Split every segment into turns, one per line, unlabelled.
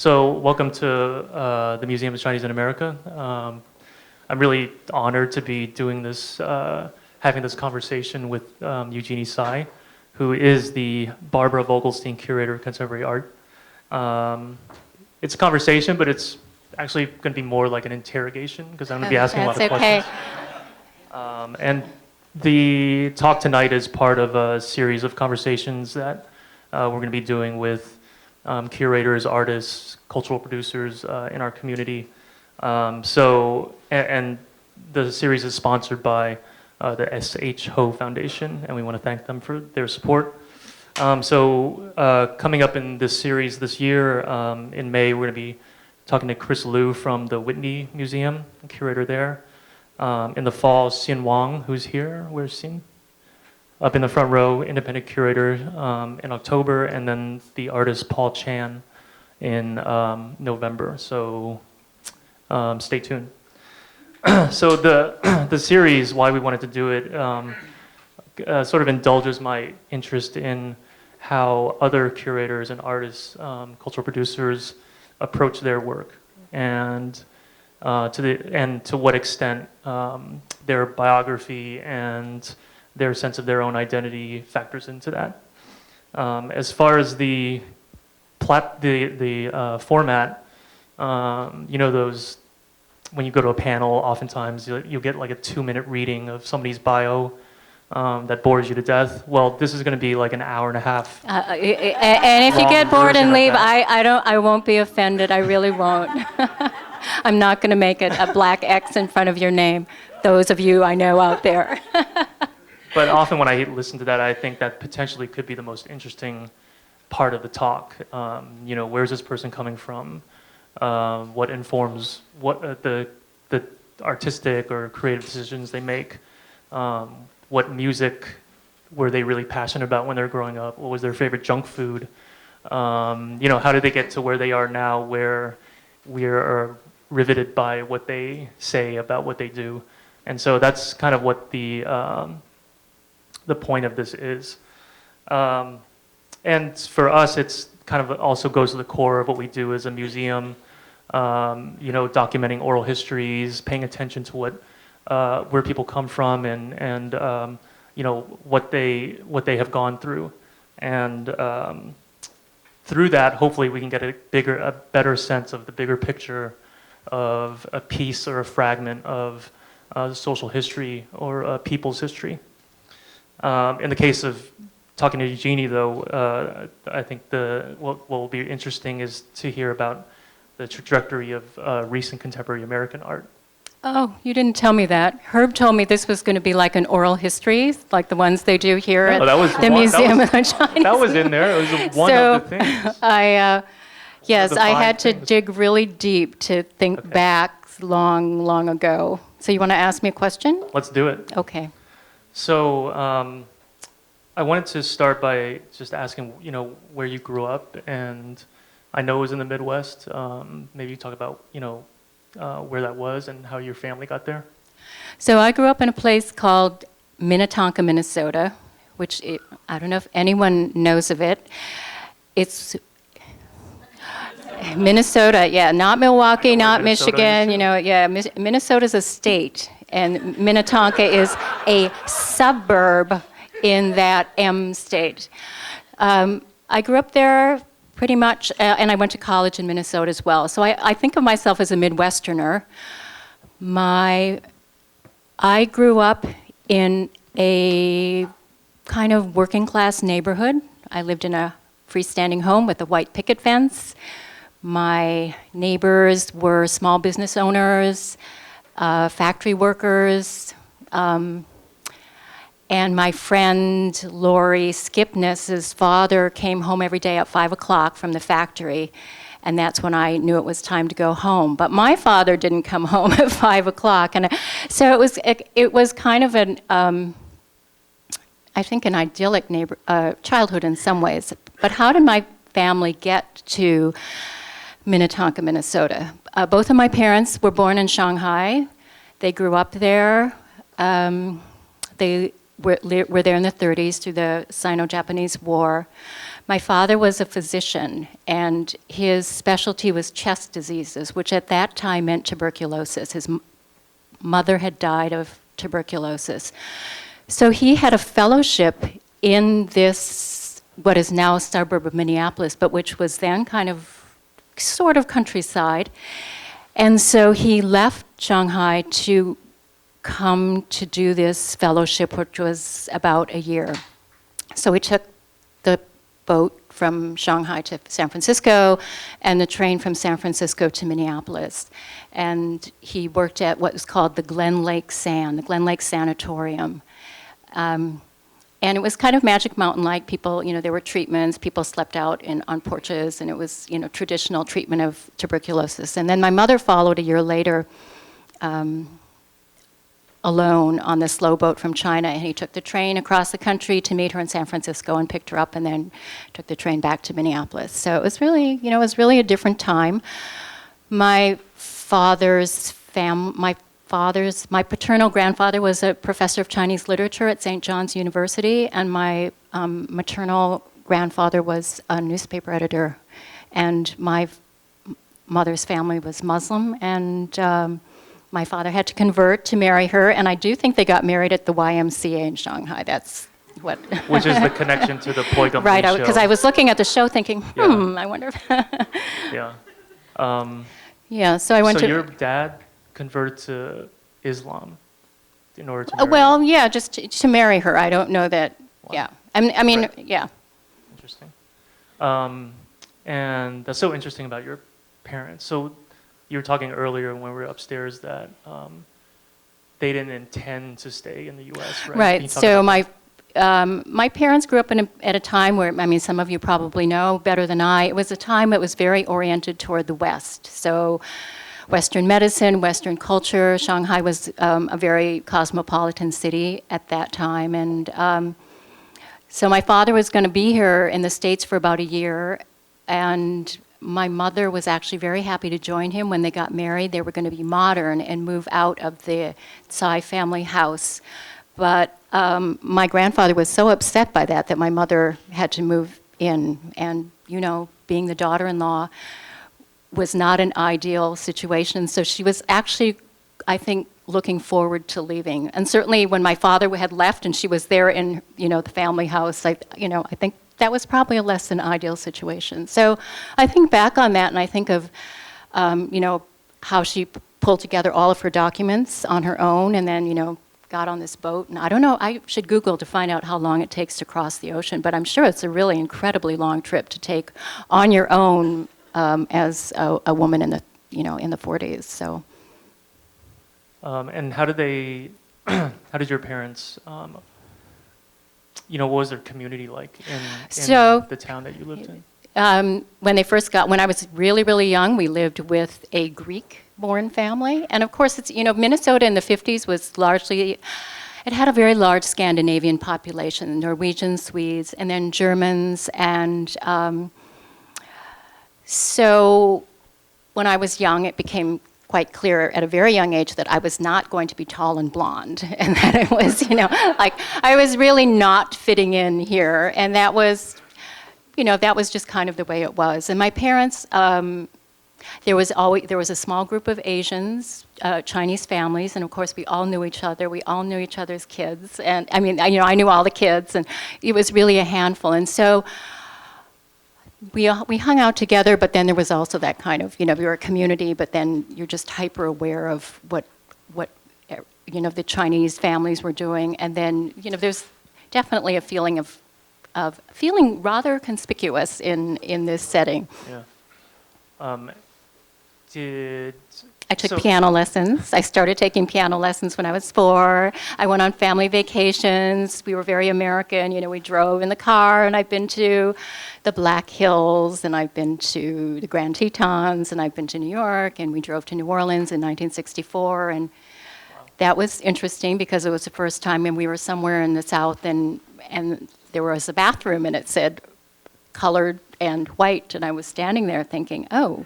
So welcome to the Museum of Chinese in America. I'm really honored to be doing this, having this conversation with Eugenie Tsai, who is the Barbara Vogelstein Curator of Contemporary Art. It's a conversation, but it's actually going to be more like an interrogation because I'm going to be asking a lot of questions. And the talk tonight is part of a series of conversations that we're going to be doing with curators, artists, cultural producers in our community. And the series is sponsored by the S.H. Ho Foundation, and we want to thank them for their support. Coming up in this series this year, in May, we're going to be talking to Chris Liu from the Whitney Museum, curator there. In the fall, Xin Wang, who's here. Where's Xin? Up in the front row, independent curator in October, and then the artist Paul Chan in November. So stay tuned. So the series, why we wanted to do it, sort of indulges my interest in how other curators and artists, cultural producers, approach their work, and to what extent their biography and their sense of their own identity factors into that. As far as the format, you know, those, when you go to a panel, oftentimes you'll get like a 2-minute reading of somebody's bio that bores you to death. Well, this is going to be like an hour and a half.
And if you get bored and leave, I won't be offended. I really won't. I'm not going to make a black X in front of your name. Those of you I know out there.
But often when I listen to that, I think that potentially could be the most interesting part of the talk. You know, where's this person coming from? What informs what the artistic or creative decisions they make? What music were they really passionate about when they were growing up? What was their favorite junk food? You know, how did they get to where they are now, where we are riveted by what they say about what they do? And so that's kind of what the point of this is. And for us, it's kind of also goes to the core of what we do as a museum, you know, documenting oral histories, paying attention to where people come from and you know, what they have gone through. And through that, hopefully we can get a better sense of the bigger picture of a piece or a fragment of social history or a people's history. In the case of talking to Eugenie, though, I think what will be interesting is to hear about the trajectory of recent contemporary American art.
Oh, you didn't tell me that. Herb told me this was going to be like an oral history, like the ones they do here at the Museum of the Chinese.
That was in there. It was one of the things.
Yes, I had to dig really deep to think back long, long ago. So you want to ask me a question?
Let's do it.
Okay.
So I wanted to start by just asking, you know, where you grew up, and I know it was in the Midwest. Maybe you talk about, you know, where that was and how your family got there.
So I grew up in a place called Minnetonka, Minnesota, which I don't know if anyone knows of it. It's Minnesota, yeah, not Milwaukee, not Michigan, you know, yeah, Minnesota's a state, and Minnetonka is a suburb in that M state. I grew up there pretty much, and I went to college in Minnesota as well. So I think of myself as a Midwesterner. I grew up in a kind of working class neighborhood. I lived in a freestanding home with a white picket fence. My neighbors were small business owners, factory workers, and my friend Lori Skipness's father came home every day at 5 o'clock from the factory, and that's when I knew it was time to go home. But my father didn't come home at 5 o'clock, and so it was kind of an I think an idyllic childhood in some ways. But how did my family get to Minnetonka, Minnesota? Both of my parents were born in Shanghai. They grew up there. They were there in the 30s through the Sino-Japanese War. My father was a physician, and his specialty was chest diseases, which at that time meant tuberculosis. His mother had died of tuberculosis. So he had a fellowship in this, what is now a suburb of Minneapolis, but which was then kind of, sort of countryside. And so he left Shanghai to come to do this fellowship, which was about a year. So he took the boat from Shanghai to San Francisco and the train from San Francisco to Minneapolis. And he worked at what was called the Glen Lake Sanatorium. And it was kind of Magic Mountain-like. People, there were treatments. People slept out on porches, and it was, traditional treatment of tuberculosis. And then my mother followed a year later, alone on the slow boat from China, and he took the train across the country to meet her in San Francisco and picked her up, and then took the train back to Minneapolis. So it was really, a different time. My paternal grandfather was a professor of Chinese literature at St. John's University, and my maternal grandfather was a newspaper editor. And my mother's family was Muslim, and my father had to convert to marry her, and I do think they got married at the YMCA in Shanghai. That's what.
Which is the connection to the Paik show.
Right, because I was looking at the show thinking, I wonder if.
Yeah.
Yeah, so I went to.
So your dad converted to Islam in order to marry
well, yeah, just to marry her. I don't know that, yeah. I mean,
right.
Yeah.
Interesting. And that's so interesting about your parents. So you were talking earlier when we were upstairs that they didn't intend to stay in the U.S., right?
Right. So my parents grew up at a time where, some of you probably know better than I, it was a time that was very oriented toward the West. So Western medicine, Western culture. Shanghai was a very cosmopolitan city at that time. And so my father was going to be here in the States for about a year, and my mother was actually very happy to join him when they got married. They were going to be modern and move out of the Tsai family house. But my grandfather was so upset by that my mother had to move in. And, being the daughter-in-law was not an ideal situation. So she was actually, I think, looking forward to leaving. And certainly when my father had left and she was there in, the family house, I think that was probably a less than ideal situation. So I think back on that, and I think of, how she pulled together all of her documents on her own, and then, got on this boat. And I don't know, I should Google to find out how long it takes to cross the ocean, but I'm sure it's a really incredibly long trip to take on your own as a woman in the, in the 40s. So.
And how did your parents, what was their community like in the town that you lived in?
When I was really, really young, we lived with a Greek-born family. And of course, it's, Minnesota in the 50s was largely, it had a very large Scandinavian population, Norwegians, Swedes, and then Germans. And so when I was young, it became quite clear at a very young age that I was not going to be tall and blonde, and that it was, like I was really not fitting in here, and that was just kind of the way it was. And my parents, there was a small group of Asians, Chinese families, and of course we all knew each other. We all knew each other's kids, and I knew all the kids, and it was really a handful. And so we hung out together, but then there was also that kind of, you're a community, but then you're just hyper aware of what the Chinese families were doing. And then, there's definitely a feeling of feeling rather conspicuous in this setting.
Yeah.
I took piano lessons. I started taking piano lessons when I was 4. I went on family vacations. We were very American. We drove in the car, and I've been to the Black Hills, and I've been to the Grand Tetons, and I've been to New York, and we drove to New Orleans in 1964. And that was interesting because it was the first time, and we were somewhere in the South, and there was a bathroom, and it said colored and white, and I was standing there thinking, oh,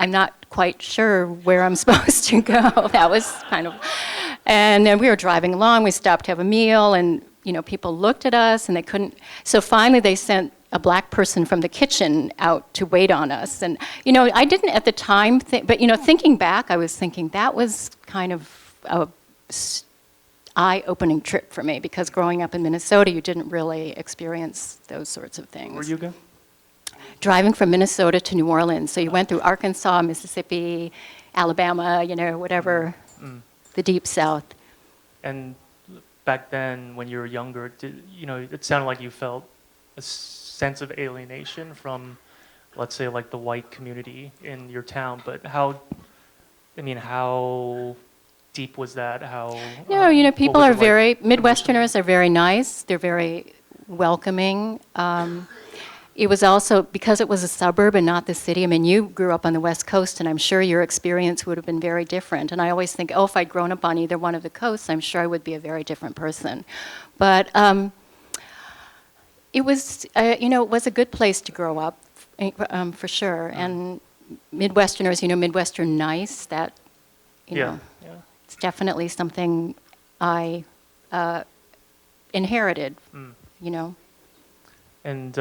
I'm not quite sure where I'm supposed to go. That was kind of, and then we were driving along, we stopped to have a meal, and people looked at us, and they couldn't, so finally they sent a black person from the kitchen out to wait on us. And, you know, I didn't at the time think, but, you know, thinking back, I was thinking that was kind of a eye-opening trip for me, because growing up in Minnesota, you didn't really experience those sorts of things.
Where you go?
Driving from Minnesota to New Orleans. So you went through Arkansas, Mississippi, Alabama, you know, whatever, the deep south.
And back then, when you were younger, you know, it sounded like you felt a sense of alienation from, let's say, like the white community in your town. But how deep was that? How?
No, you know, people are very,
like,
Midwesterners are very nice. They're very welcoming. It was also, because it was a suburb and not the city, I mean, you grew up on the West Coast, and I'm sure your experience would have been very different. And I always think, oh, if I'd grown up on either one of the coasts, I'm sure I would be a very different person. But it was, you know, it was a good place to grow up, for sure. And Midwesterners, you know, Midwestern nice, that, you know, it's definitely something I inherited, you know.
And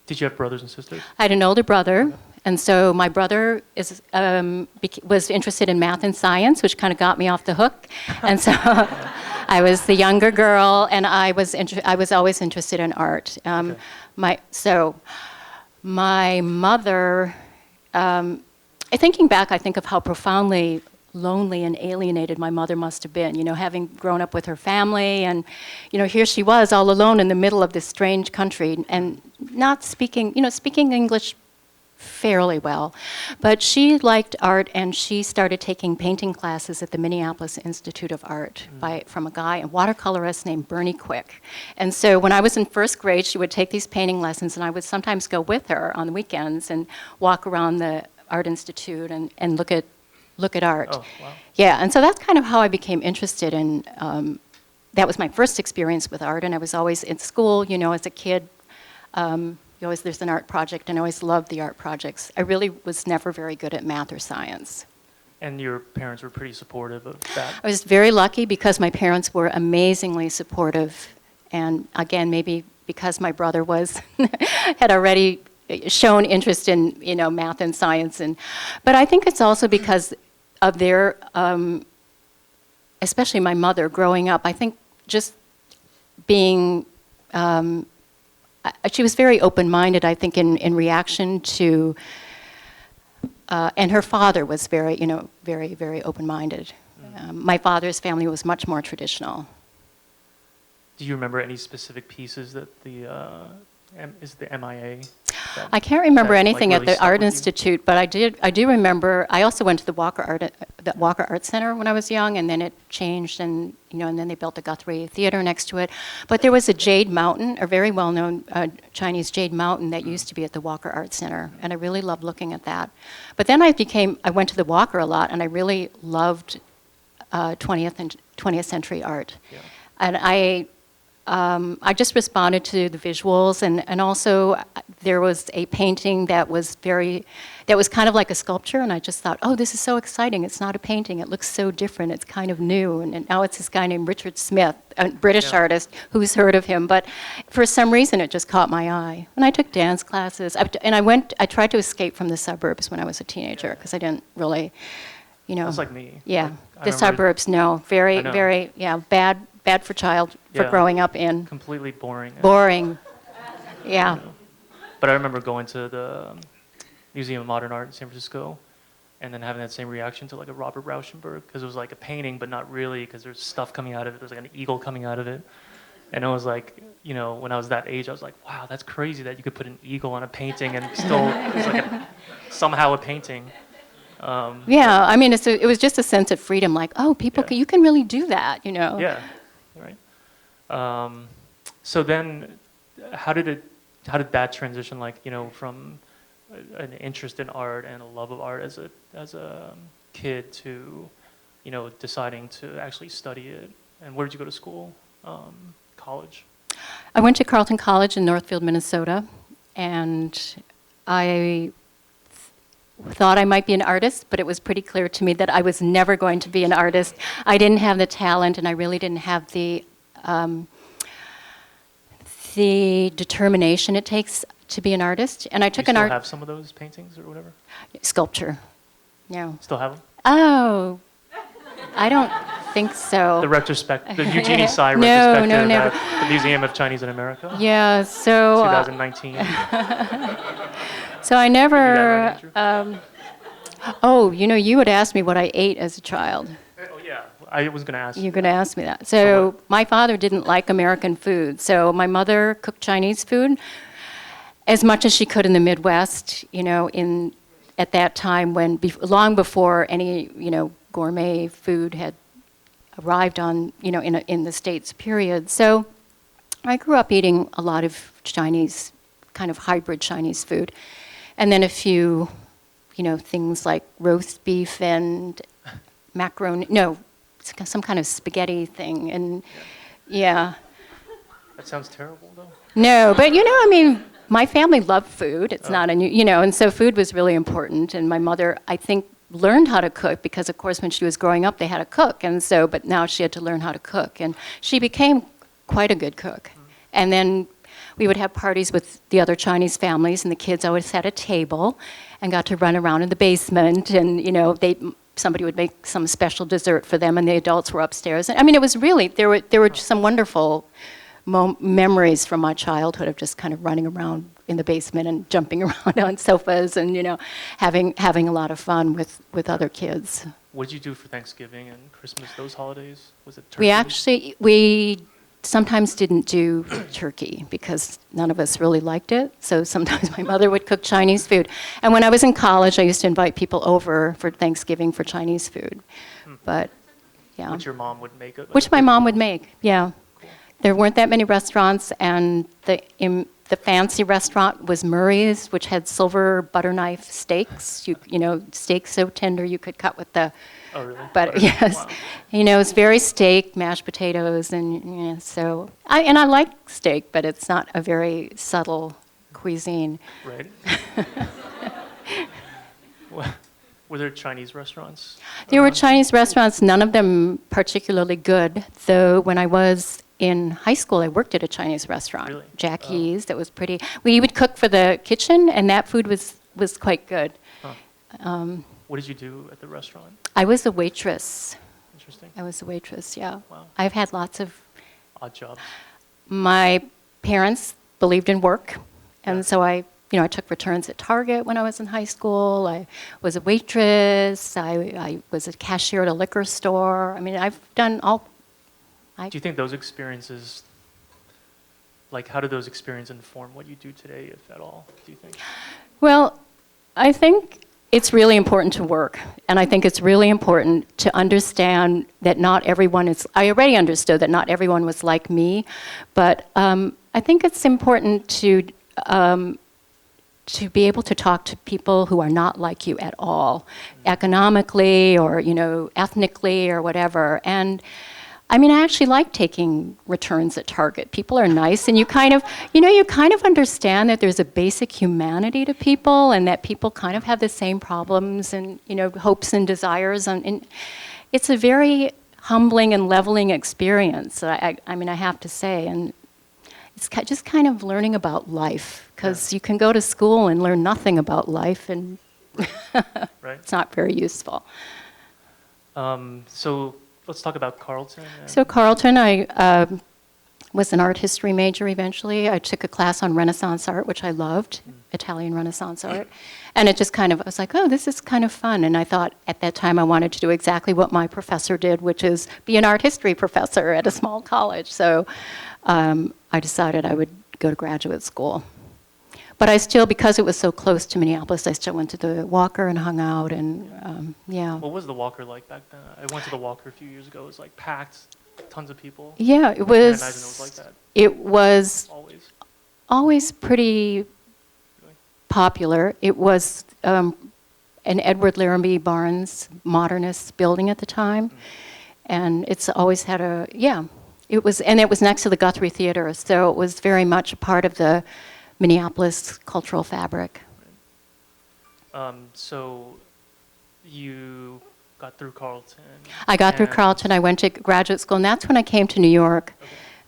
did you have brothers and sisters?
I had an older brother, and so my brother was interested in math and science, which kind of got me off the hook. And so I was the younger girl, and I was always interested in art. My mother, thinking back, I think of how profoundly lonely and alienated my mother must have been, you know, having grown up with her family, and, you know, here she was all alone in the middle of this strange country, and not speaking, you know, speaking English fairly well. But she liked art, and she started taking painting classes at the Minneapolis Institute of Art from a guy, a watercolorist named Bernie Quick. And so when I was in first grade, she would take these painting lessons, and I would sometimes go with her on the weekends and walk around the Art Institute and look at art. Oh, wow. Yeah, and so that's kind of how I became interested in, that was my first experience with art, and I was always in school, you know, as a kid, there's an art project, and I always loved the art projects. I really was never very good at math or science.
And your parents were pretty supportive of that?
I was very lucky because my parents were amazingly supportive, and again, maybe because my brother had already shown interest in, you know, math and science, but I think it's also because of their, especially my mother growing up, I think just being, she was very open-minded, I think, in reaction to, and her father was very, you know, very, very open-minded. My father's family was much more traditional.
Do you remember any specific pieces that is the MIA?
I can't remember anything at the Art Institute, but I do remember. I also went to the Walker Art Center when I was young, and then it changed, and you know, and then they built the Guthrie Theater next to it. But there was a jade mountain, a very well-known Chinese jade mountain that used to be at the Walker Art Center, and I really loved looking at that. But then I went to the Walker a lot, and I really loved 20th century art, and I just responded to the visuals, and also there was a painting that was kind of like a sculpture, and I just thought, oh, this is so exciting. It's not a painting. It looks so different. It's kind of new, and now it's this guy named Richard Smith, a British artist. Who's heard of him? But for some reason, it just caught my eye. And I took dance classes, and I tried to escape from the suburbs when I was a teenager, because I didn't really, you know.
That's like me.
Yeah, the suburbs, no. Very, very, bad for growing up in.
Completely boring.
Boring. Yeah.
You know. But I remember going to the Museum of Modern Art in San Francisco, and then having that same reaction to like a Robert Rauschenberg, because it was like a painting, but not really, because there's stuff coming out of it. There's like an eagle coming out of it. And it was like, you know, when I was that age, I was like, wow, that's crazy that you could put an eagle on a painting and still it's like somehow a painting.
Yeah, I mean, it was just a sense of freedom, like, oh, you can really do that, you know.
Yeah. Right. So then, how did that transition, like, you know, from an interest in art and a love of art as a kid to, you know, deciding to actually study it? And where did you go to school? College?
I went to Carleton College in Northfield, Minnesota, and I thought I might be an artist, but it was pretty clear to me that I was never going to be an artist. I didn't have the talent, and I really didn't have the the determination it takes to be an artist. And I took
you
an
still
art
have some of those paintings or whatever?
sculpture. Yeah.
Still have them?
Oh, I don't think so.
The Eugenie Tsai
No,
retrospective
never.
at the Museum of Chinese in America?
Yeah, so
2019.
so I never.
Did you do that right, Andrew?
Oh, you had asked me what I ate as a child.
Oh, yeah. I was going to ask you.
You're going to ask me that.
So
So
what?
my father didn't like American food. So my mother cooked Chinese food as much as she could in the Midwest, at that time when, long before any, gourmet food had arrived on, in the States, period. So I grew up eating a lot of Chinese, kind of hybrid Chinese food. And then a few, things like roast beef and macaroni, some kind of spaghetti thing. And yeah.
That sounds terrible, though.
No, but my family loved food. It's not and so food was really important. And my mother, I think, learned how to cook because, of course, when she was growing up, they had a cook. And so, but now she had to learn how to cook. And she became quite a good cook. And then we would have parties with the other Chinese families, and the kids always sat at a table and got to run around in the basement. And, somebody would make some special dessert for them, and the adults were upstairs. And, it was really, there were some wonderful memories from my childhood of just kind of running around in the basement and jumping around on sofas and having a lot of fun with other kids.
What did you do for Thanksgiving and Christmas, those holidays? Was it turkey?
We sometimes didn't do turkey because none of us really liked it. So sometimes my mother would cook Chinese food. And when I was in college, I used to invite people over for Thanksgiving for Chinese food. But yeah.
Which your mom would make?
Which my mom would make, yeah. There weren't that many restaurants, and the fancy restaurant was Murray's, which had silver butter knife steaks. Steaks so tender you could cut with the.
Oh, really?
But yes,
wow.
It's very steak, mashed potatoes, and so I like steak, but it's not a very subtle cuisine.
Right. Were there Chinese restaurants?
There were Chinese restaurants, none of them particularly good, though when I was in high school, I worked at a Chinese restaurant,
Really?
Jackie's, that was pretty. We would cook for the kitchen, and that food was quite good.
Huh. What did you do at the restaurant?
I was a waitress.
Interesting.
I was a waitress, yeah.
Wow.
I've had lots of.
Odd jobs.
My parents believed in work, and
Yeah.
so I took returns at Target when I was in high school. I was a waitress. I was a cashier at a liquor store. I've done all.
Do you think those experiences, how did those experiences inform what you do today, if at all, do you think?
Well, I think it's really important to work. And I think it's really important to understand that not everyone is, I already understood that not everyone was like me, but I think it's important to be able to talk to people who are not like you at all, economically or, ethnically or whatever. And I actually like taking returns at Target. People are nice, and you kind of understand that there's a basic humanity to people, and that people kind of have the same problems and, hopes and desires. And it's a very humbling and leveling experience, I have to say. And it's just kind of learning about life, because you can go to school and learn nothing about life, and
Right.
it's not very useful.
So let's talk about Carleton.
So Carleton, I was an art history major eventually. I took a class on Renaissance art, which I loved, Italian Renaissance art. And it just I was like, oh, this is kind of fun. And I thought at that time I wanted to do exactly what my professor did, which is be an art history professor at a small college. So I decided I would go to graduate school. But I still, because it was so close to Minneapolis, I still went to the Walker and hung out, and yeah.
What was the Walker like back then? I went to the Walker a few years ago. It was packed, tons of people.
Yeah, it
I
was.
can't imagine it was like that.
It was
Always.
pretty
Really?
popular. It was an Edward Laramie Barnes modernist building at the time, and it's always had it was next to the Guthrie Theater, so it was very much a part of the Minneapolis cultural fabric.
So you got through Carleton.
I got through Carleton. I went to graduate school, and that's when I came to New York.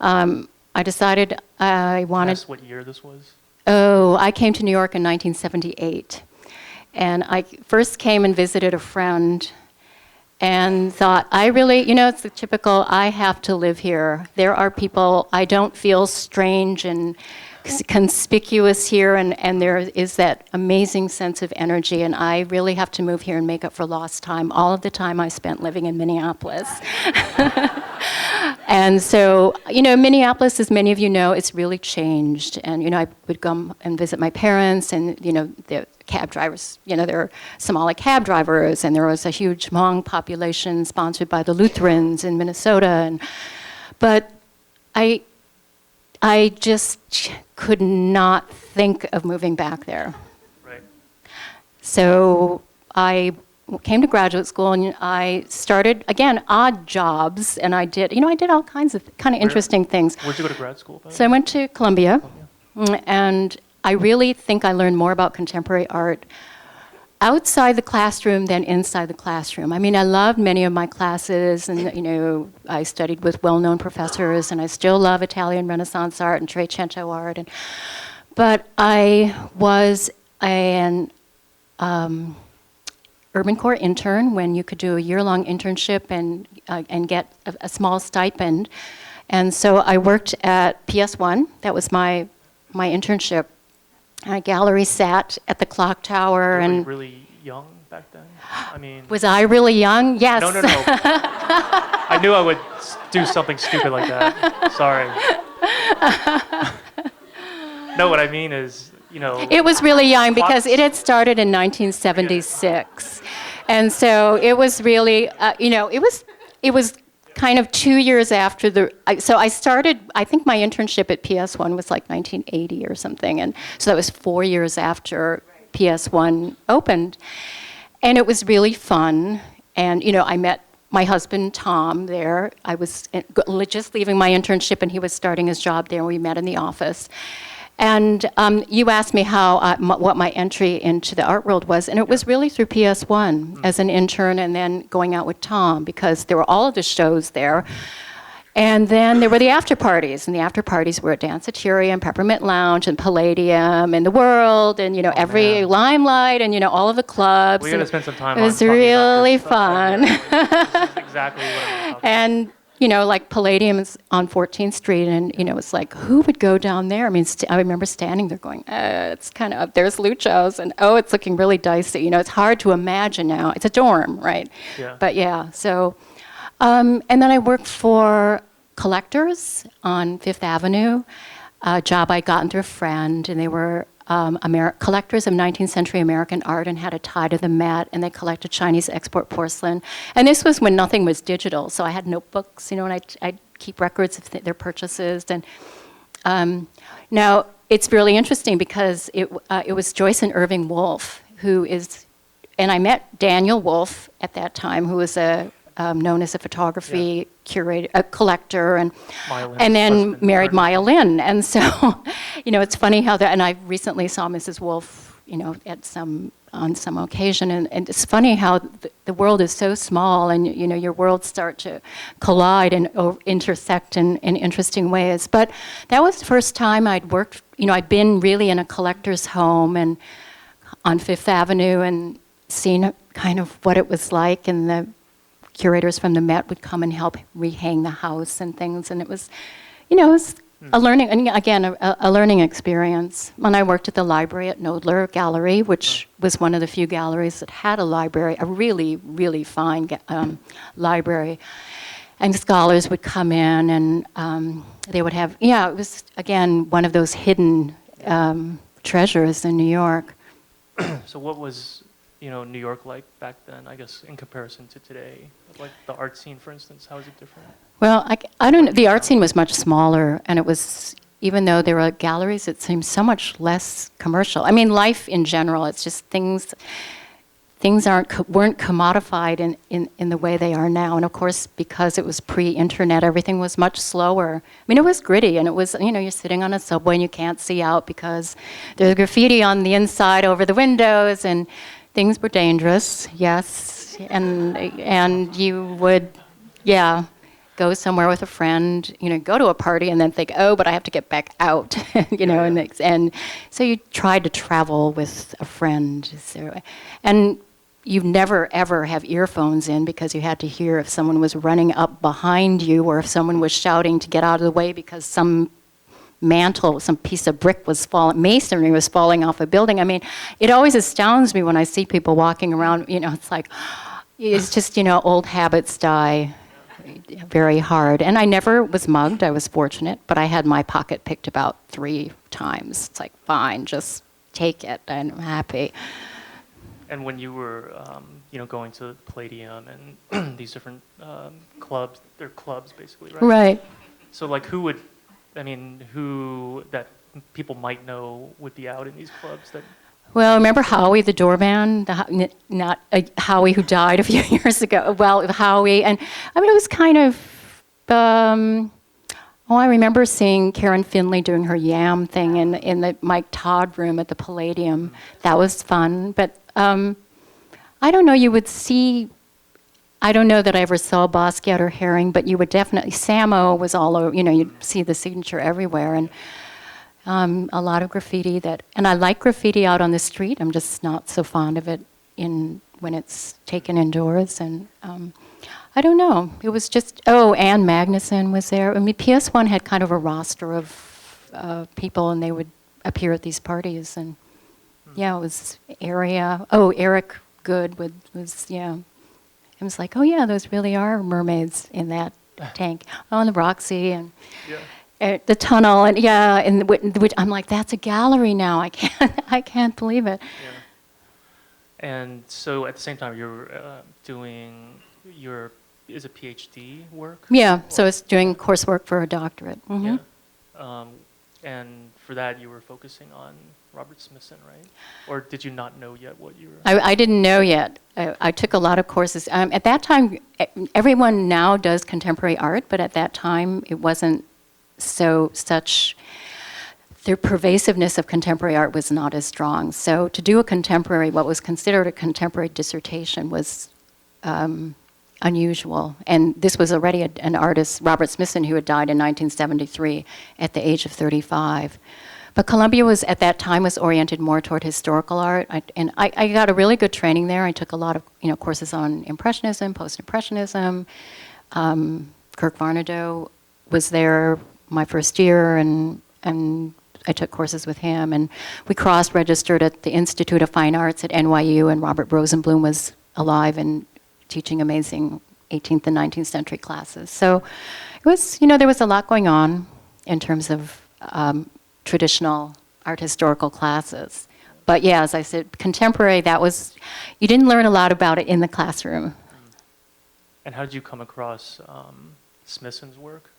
Okay.
I decided I wanted...
Guess what year this was?
Oh, I came to New York in 1978. And I first came and visited a friend and thought, I really, it's the typical, I have to live here. There are people, I don't feel strange and conspicuous here, and there is that amazing sense of energy, and I really have to move here and make up for lost time, all of the time I spent living in Minneapolis. And so, Minneapolis, as many of you know, it's really changed. And, I would come and visit my parents, and, the cab drivers, there are Somali cab drivers, and there was a huge Hmong population sponsored by the Lutherans in Minnesota. But I just could not think of moving back there.
Right.
So I came to graduate school, and I started, again, odd jobs, and I did all kinds of interesting things.
Where'd you go to grad school?
So I went to Columbia, and I really think I learned more about contemporary art outside the classroom than inside the classroom. I mean, I loved many of my classes, and, I studied with well-known professors, and I still love Italian Renaissance art and Trecento art. But I was an Urban Corps intern when you could do a year-long internship and get a small stipend. And so I worked at PS1. That was my internship. I gallery sat at the clock tower.
Were
and
you really young back then? I mean...
Was I really young? Yes.
No. I knew I would do something stupid like that. Sorry. No, what I mean is,
It was really young because it had started in 1976. And so it was really, it was kind of 2 years after so I started, I think my internship at PS1 was like 1980 or something. And so that was 4 years after PS1 opened. And it was really fun. And, I met my husband, Tom, there. I was just leaving my internship, and he was starting his job there, and we met in the office. And you asked me what my entry into the art world was, and it was really through PS1 as an intern, and then going out with Tom, because there were all of the shows there. And then there were the after parties, and the after parties were at Danceteria and Peppermint Lounge and Palladium and The World, and every Limelight, and all of the clubs.
We're gonna spend some time.
It was really fun.
This is exactly what I'm talking
And like Palladium is on 14th Street, and, it's like, who would go down there? I mean, I remember standing there going, it's kind of, there's Lucho's, and, it's looking really dicey. It's hard to imagine now. It's a dorm, right?
Yeah.
But yeah, so, and then I worked for Collectors on Fifth Avenue, a job I'd gotten through a friend, and they were collectors of 19th century American art and had a tie to the Met, and they collected Chinese export porcelain. And this was when nothing was digital, so I had notebooks, and I'd keep records of their purchases. And now it's really interesting because it was Joyce and Irving Wolfe and I met Daniel Wolfe at that time, who was known as a photography curator, a collector, and then married Maya Lin. And so, it's funny how that. And I recently saw Mrs. Wolfe, on some occasion, and it's funny how the world is so small, and your worlds start to collide and intersect in interesting ways. But that was the first time I'd worked. I'd been really in a collector's home and on Fifth Avenue and seen kind of what it was like, and the curators from the Met would come and help rehang the house and things, and it was a learning, and again, a learning experience. When I worked at the library at Knoedler Gallery, which was one of the few galleries that had a library, a really, really fine library, and scholars would come in, and they would have, it was, again, one of those hidden treasures in New York.
So what was New York like back then, I guess, in comparison to today? Like the art scene, for instance, how is it different?
Well, I don't know. The art scene was much smaller, and it was, even though there were galleries, it seemed so much less commercial. I mean, life in general, it's just things weren't commodified in the way they are now. And of course, because it was pre-internet, everything was much slower. I mean, it was gritty, and it was, you're sitting on a subway and you can't see out because there's graffiti on the inside over the windows, and things were dangerous, yes, and you would, go somewhere with a friend, go to a party and then think, oh, but I have to get back out, and so you tried to travel with a friend. So, and you never, ever have earphones in because you had to hear if someone was running up behind you or if someone was shouting to get out of the way because some mantle, some piece of brick was falling, masonry was falling off a building. I mean, it always astounds me when I see people walking around, it's like, it's just, old habits die very hard. And I never was mugged, I was fortunate, but I had my pocket picked about 3 times. It's like, fine, just take it, I'm happy.
And when you were, going to Palladium and these different clubs, they're clubs basically, right?
Right.
So like who that people might know would be out in these clubs that...
Well, remember Howie, the doorman? Not Howie who died a few years ago. Well, Howie, and I mean, it was kind of, I remember seeing Karen Finley doing her yam thing in the Mike Todd room at the Palladium. That was fun, but I don't know, you would see, I don't know that I ever saw Basquiat or Herring, but you would definitely, Samo was all over, you'd see the signature everywhere, and a lot of graffiti and I like graffiti out on the street. I'm just not so fond of it when it's taken indoors. And I don't know. It was just, Ann Magnuson was there. I mean, PS1 had kind of a roster of people, and they would appear at these parties. And yeah, it was area. Eric Good was. It was like, those really are mermaids in that tank. And the Roxy and. Yeah. The tunnel, and which I'm like, that's a gallery now. I can't believe it.
Yeah. And so at the same time, you're doing is it PhD work?
Yeah. So it's doing coursework for a doctorate. Mm-hmm.
Yeah. And for that, you were focusing on Robert Smithson, right? Or did you not know yet what you were?
I didn't know yet. I took a lot of courses. At that time, everyone now does contemporary art, but at that time, it wasn't. The pervasiveness of contemporary art was not as strong. So to do what was considered a contemporary dissertation was unusual. And this was already an artist, Robert Smithson, who had died in 1973 at the age of 35. But Columbia at that time was oriented more toward historical art. I got a really good training there. I took a lot of courses on Impressionism, Post-Impressionism. Kirk Varnado was there my first year, and I took courses with him, and we cross-registered at the Institute of Fine Arts at NYU, and Robert Rosenblum was alive and teaching amazing 18th and 19th century classes. So it was, there was a lot going on in terms of traditional art historical classes. But yeah, as I said, contemporary, you didn't learn a lot about it in the classroom.
And how did you come across Smithson's work?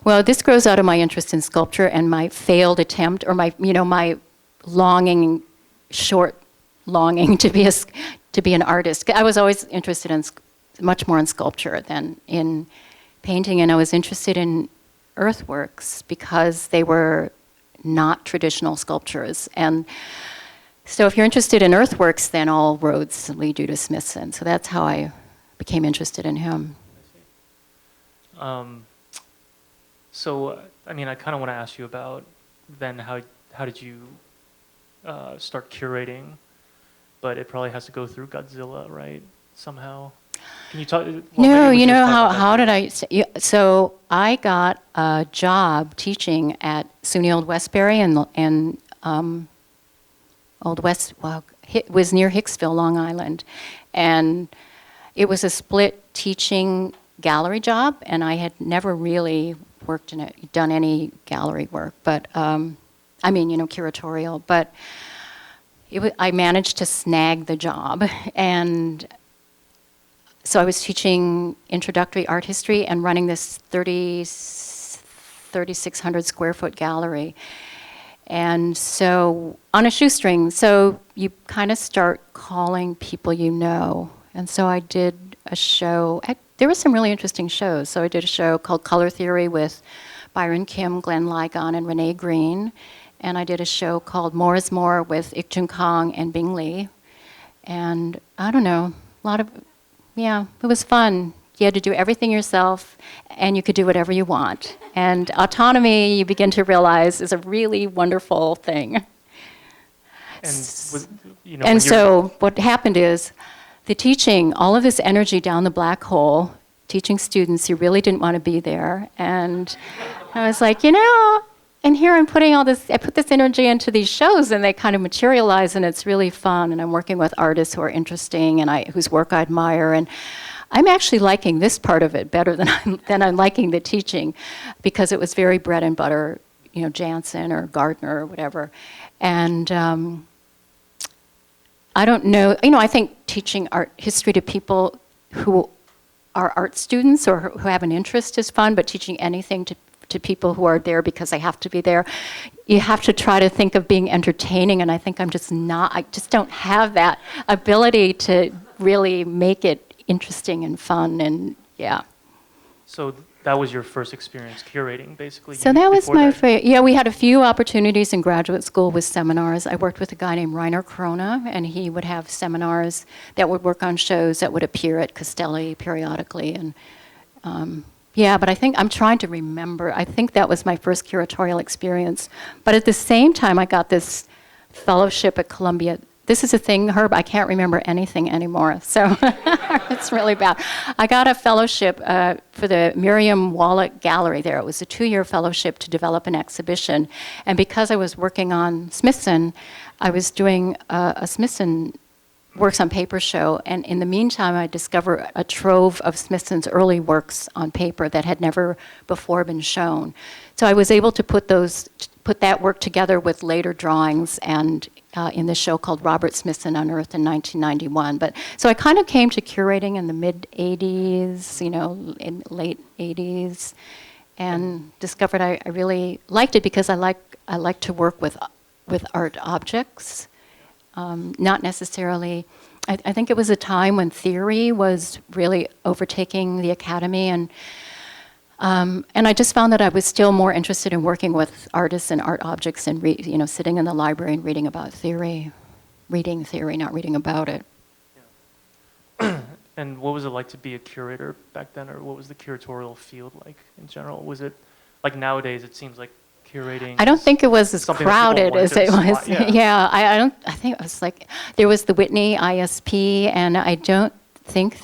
Well, this grows out of my interest in sculpture and my failed attempt, or my short longing to be an artist. I was always interested in much more in sculpture than in painting, and I was interested in earthworks because they were not traditional sculptures. And so if you're interested in earthworks, then all roads lead you to Smithson. So that's how I became interested in him.
So, I kind of want to ask you about then how did you start curating? But it probably has to go through Godzilla, right? Somehow. Can you talk? Well,
no, how did I? So I got a job teaching at SUNY Old Westbury and Old West. Well, it was near Hicksville, Long Island, and it was a split teaching gallery job, and I had never really worked in it, done any gallery work, but curatorial. But I managed to snag the job, and so I was teaching introductory art history and running this 3,600 square foot gallery. And so on a shoestring, so you kind of start calling people you know. And so I did a show. There were some really interesting shows. So I did a show called Color Theory with Byron Kim, Glenn Ligon, and Renee Green. And I did a show called More is More with Ik-Joong Kang and Bing Lee. And I don't know, it was fun. you had to do everything yourself, and you could do whatever you want. And autonomy, you begin to realize, is a really wonderful thing.
And
And so what happened is the teaching, all of this energy down the black hole, teaching students who really didn't want to be there. And I was like, and here I'm putting all this, I put this energy into these shows and they kind of materialize and it's really fun. And I'm working with artists who are interesting and whose work I admire. And I'm actually liking this part of it better than I'm liking the teaching, because it was very bread and butter, Jansen or Gardner or whatever. And I don't know, I think teaching art history to people who are art students or who have an interest is fun, but teaching anything to people who are there because they have to be there, you have to try to think of being entertaining, and I think I just don't have that ability to really make it interesting and fun, and yeah.
So that was your first experience curating, basically?
So that was my favorite. Yeah, we had a few opportunities in graduate school with seminars. I worked with a guy named Rainer Krone, and he would have seminars that would work on shows that would appear at Castelli periodically. And yeah, but I'm trying to remember. I think that was my first curatorial experience. But at the same time, I got this fellowship at Columbia. This is a thing, Herb, I can't remember anything anymore, so it's really bad. I got a fellowship for the Miriam Wallach Gallery there. It was a 2-year fellowship to develop an exhibition. And because I was working on Smithson, I was doing a Smithson Works on Paper show, and in the meantime, I discovered a trove of Smithson's early works on paper that had never before been shown. So I was able to put that work together with later drawings and in this show called Robert Smithson Unearthed in 1991. But so I kind of came to curating in the mid-'80s, in late '80s, and discovered I really liked it because I like to work with art objects. Not necessarily, I think it was a time when theory was really overtaking the academy, and I just found that I was still more interested in working with artists and art objects and sitting in the library and reading about theory, not reading about it.
Yeah. And what was it like to be a curator back then, or what was the curatorial field like in general? Was it like nowadays? It seems like curating.
I don't think it was as crowded as it was. Yeah, I think it was like there was the Whitney ISP, and I don't think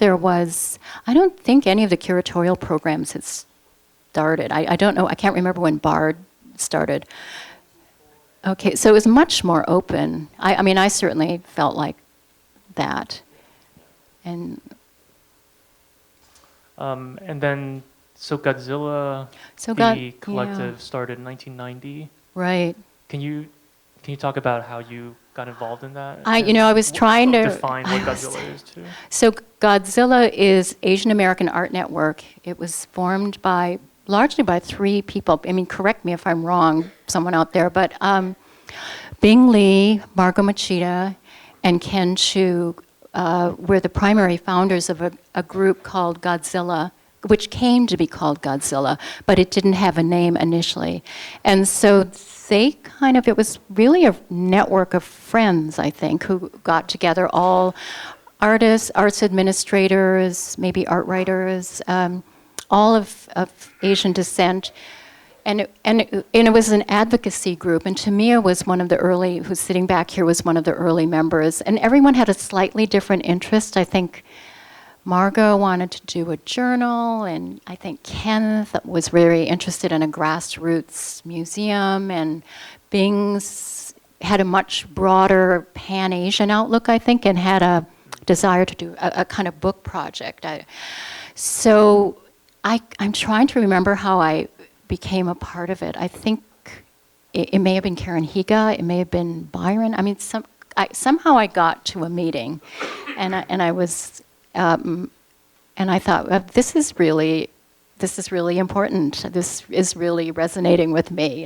any of the curatorial programs had started. I don't know. I can't remember when Bard started. Okay, so it was much more open. I mean, I certainly felt like that, and
then. So Godzilla, the collective started in 1990.
Right.
Can you talk about how you got involved in that?
I was trying to
define what Godzilla is too.
So Godzilla is Asian American Art Network. It was formed largely by 3 people. I mean, correct me if I'm wrong, someone out there, but Bing Lee, Margot Machida, and Ken Chu were the primary founders of a group called Godzilla, which came to be called Godzilla, but it didn't have a name initially. And so it was really a network of friends, I think, who got together, all artists, arts administrators, maybe art writers, all of Asian descent. And it was an advocacy group, and Tamia was one of the early, who's sitting back here, was one of the early members. And everyone had a slightly different interest, I think. Margot wanted to do a journal, and I think Ken was very interested in a grassroots museum, and Bing's had a much broader Pan-Asian outlook, I think, and had a desire to do a kind of book project. So I'm trying to remember how I became a part of it. I think it may have been Karen Higa, it may have been Byron. I mean, somehow I got to a meeting, and I was... and I thought, well, this is really important. This is really resonating with me.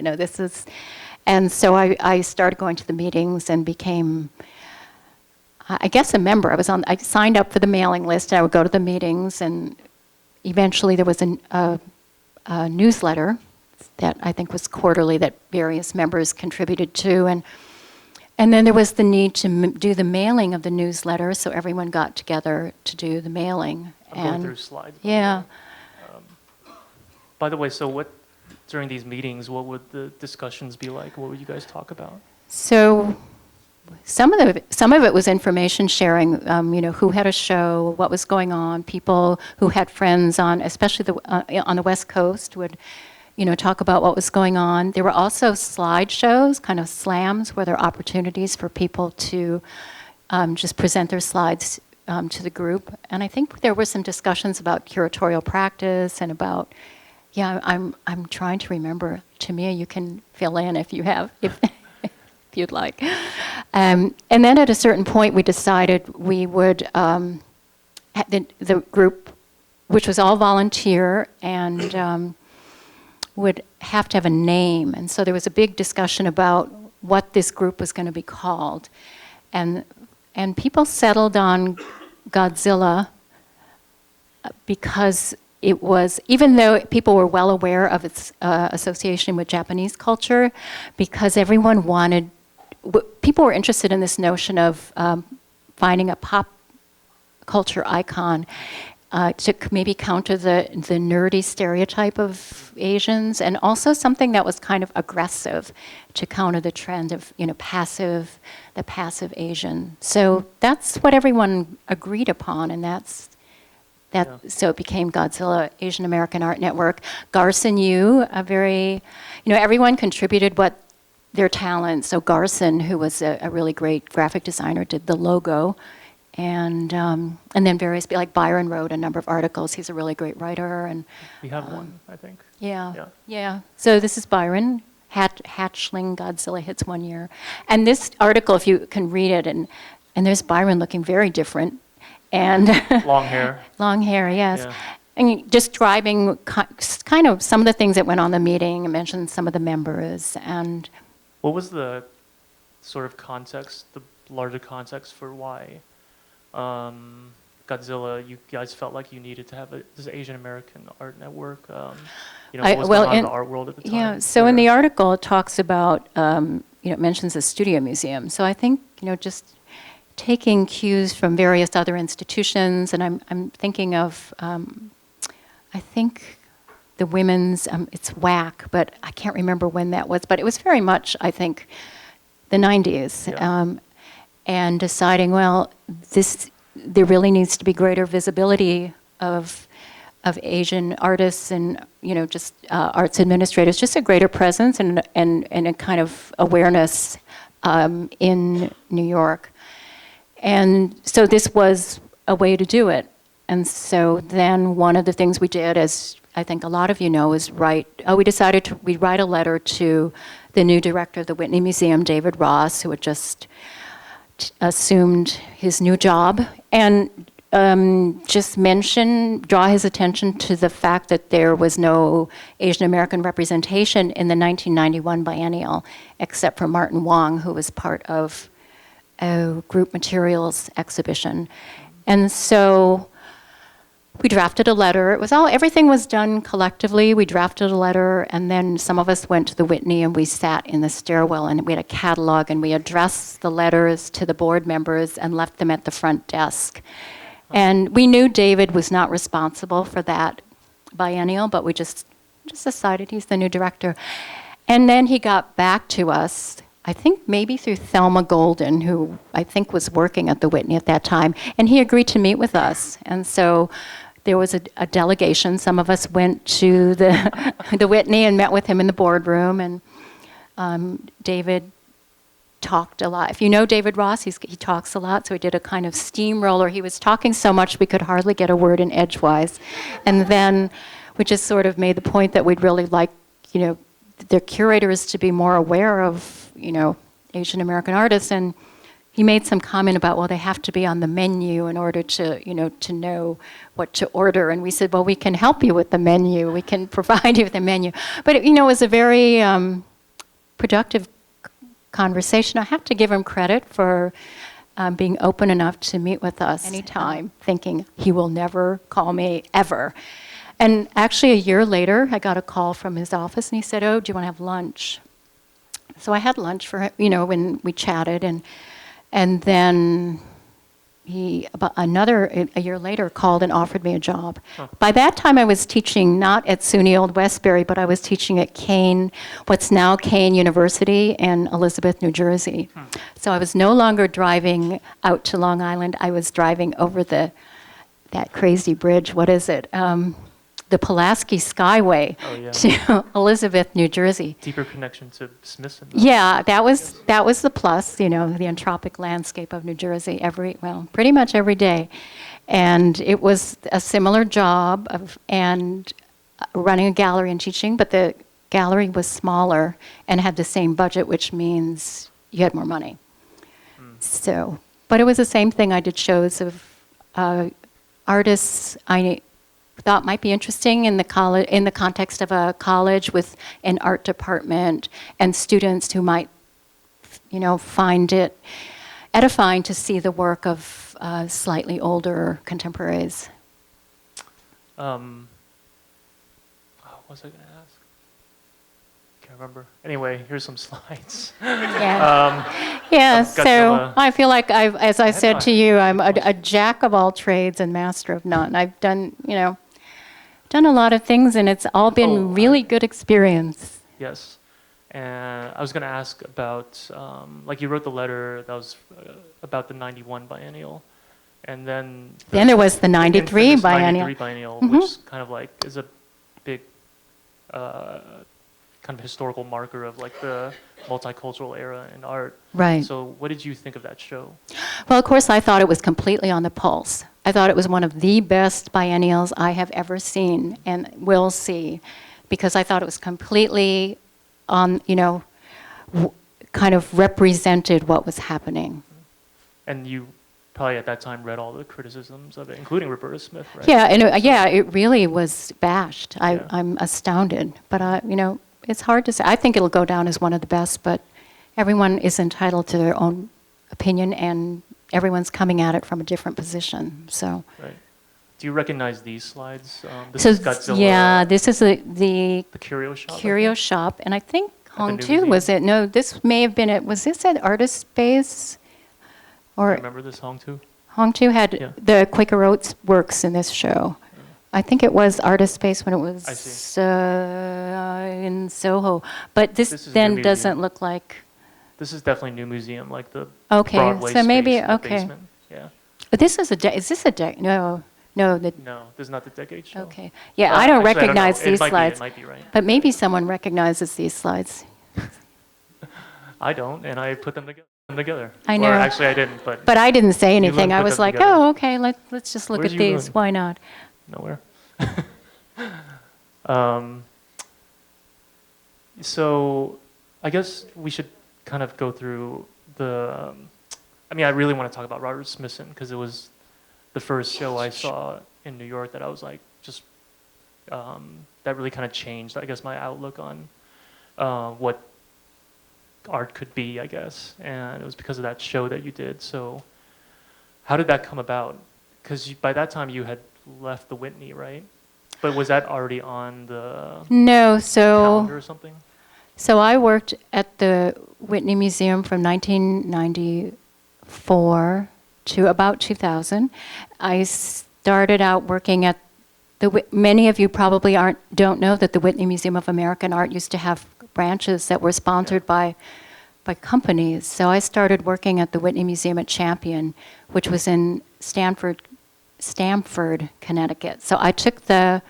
And so I started going to the meetings and became, I guess, a member. I signed up for the mailing list. And I would go to the meetings, and eventually there was a newsletter that I think was quarterly that various members contributed to, And then there was the need to do the mailing of the newsletter, so everyone got together to do the mailing.
I'm going through slides.
Yeah.
By the way, so during these meetings, what would the discussions be like? What would you guys talk about?
So some of it was information sharing, who had a show, what was going on, people who had friends on, especially on the West Coast would, talk about what was going on. There were also slideshows, kind of slams, where there are opportunities for people to just present their slides to the group. And I think there were some discussions about curatorial practice and about, I'm trying to remember. Tamia, you can fill in if you have, if you'd like. And then at a certain point, we decided we would, the group, which was all volunteer, and would have to have a name. And so there was a big discussion about what this group was going to be called. And people settled on Godzilla because it was, even though people were well aware of its association with Japanese culture, because everyone people were interested in this notion of finding a pop culture icon to maybe counter the nerdy stereotype of Asians, and also something that was kind of aggressive to counter the trend of the passive Asian. So that's what everyone agreed upon, and so it became Godzilla, Asian American Art Network. Garson Yu, everyone contributed their talent. So Garson, who was a really great graphic designer, did the logo. And then various, like Byron wrote a number of articles. He's a really great writer. And
we have one, I think.
Yeah. So this is Byron. Hatchling Godzilla hits 1 year. And this article, if you can read it, and there's Byron looking very different. And
long hair.
Long hair, yes.
Yeah.
And describing kind of some of the things that went on in the meeting, and mentioned some of the members. And
what was the sort of context, the larger context for why Godzilla, you guys felt like you needed to have this Asian American art network? What was going on in the art world at the time?
Yeah, so in the article it talks about, it mentions the studio museum. So I think, just taking cues from various other institutions, and I'm thinking of, I think the women's, it's WAC, but I can't remember when that was, but it was very much, I think, the 90s.
Yeah.
And deciding, there really needs to be greater visibility of Asian artists and just arts administrators, just a greater presence and a kind of awareness in New York. And so this was a way to do it. And so then one of the things we did, as I think a lot of you know, is we decided we'd write a letter to the new director of the Whitney Museum, David Ross, who had just assumed his new job, and just draw his attention to the fact that there was no Asian American representation in the 1991 Biennial, except for Martin Wong, who was part of a group materials exhibition. And so we drafted a letter. Everything was done collectively. We drafted a letter, and then some of us went to the Whitney and we sat in the stairwell and we had a catalog and we addressed the letters to the board members and left them at the front desk. And we knew David was not responsible for that biennial, but we just decided he's the new director. And then he got back to us, I think maybe through Thelma Golden, who I think was working at the Whitney at that time, and he agreed to meet with us. And so there was a delegation. Some of us went to the Whitney and met with him in the boardroom, and David talked a lot. If you know David Ross, he talks a lot, so he did a kind of steamroller. He was talking so much we could hardly get a word in edgewise. And then we just sort of made the point that we'd really like, the curators to be more aware of, Asian American artists. And he made some comment about, they have to be on the menu in order to know what to order. And we said, we can help you with the menu. We can provide you with the menu. But it was a very productive conversation. I have to give him credit for being open enough to meet with us anytime, thinking he will never call me ever. And actually a year later, I got a call from his office and he said, do you want to have lunch? So I had lunch for him, when we chatted, and then he, about a year later, called and offered me a job.
Huh.
By that time, I was teaching not at SUNY Old Westbury, but I was teaching at Kean, what's now Kean University in Elizabeth, New Jersey. So I was no longer driving out to Long Island. I was driving over that crazy bridge. What is it? The Pulaski Skyway to Elizabeth, New Jersey.
Deeper connection to Smithson.
Yeah, that was the plus, the anthropic landscape of New Jersey pretty much every day. And it was a similar job and running a gallery and teaching, but the gallery was smaller and had the same budget, which means you had more money. So, but it was the same thing. I did shows of artists I thought might be interesting in the context of a college with an art department, and students who might, find it edifying to see the work of slightly older contemporaries.
What was I going to ask? Can't remember. Anyway, here's some slides.
Yeah. So I feel like as I said to you, I'm a jack of all trades and master of none. I've done a lot of things, and it's all been really good experience.
Yes. And I was going to ask about, you wrote the letter that was about the 91 Biennial, and then
there was the 93 Biennial.
93 Biennial, which kind of is a big kind of historical marker of the multicultural era in art.
Right.
So what did you think of that show?
Well, of course, I thought it was completely on the pulse. I thought it was one of the best biennials I have ever seen and will see, because I thought it was completely on, kind of represented what was happening.
And you probably at that time read all the criticisms of it, including Roberta Smith, right?
Yeah, and it really was bashed. I'm astounded, but it's hard to say. I think it'll go down as one of the best, but everyone is entitled to their own opinion, and everyone's coming at it from a different position. So. Right.
Do you recognize these slides? This
so
is Godzilla.
Yeah, this is the
Curio Shop.
Curio Shop, and I think Hong too was it? No, this may have been it. Was this at Artist Space? Or
remember this Hong too?
Hong too had the Quaker Oats works in this show. I think it was Artist Space when it was in Soho. But this then doesn't look like.
This is definitely New Museum, like the
Broadway so maybe
space, basement. Yeah.
But this is is this a no,
no, this is not the Decade show.
Okay. Yeah, I don't recognize these slides.
It might be right.
But maybe someone recognizes these slides.
I don't, and I put them together.
I know.
Or actually, I didn't, but.
But I didn't say anything. I was like, oh, okay, let's just look at these.
Going?
Why not?
Nowhere. So, I guess we should kind of go through the. I really want to talk about Robert Smithson because it was the first show I saw in New York that I was like, just that really kind of changed, I guess, my outlook on what art could be, I guess. And it was because of that show that you did. So, how did that come about? Because by that time you had left the Whitney, right? But was that already on the calendar or something?
So I worked at the Whitney Museum from 1994 to about 2000. I started out working at many of you probably don't know that the Whitney Museum of American Art used to have branches that were sponsored by companies. So I started working at the Whitney Museum at Champion, which was in Stamford, Connecticut. So I took the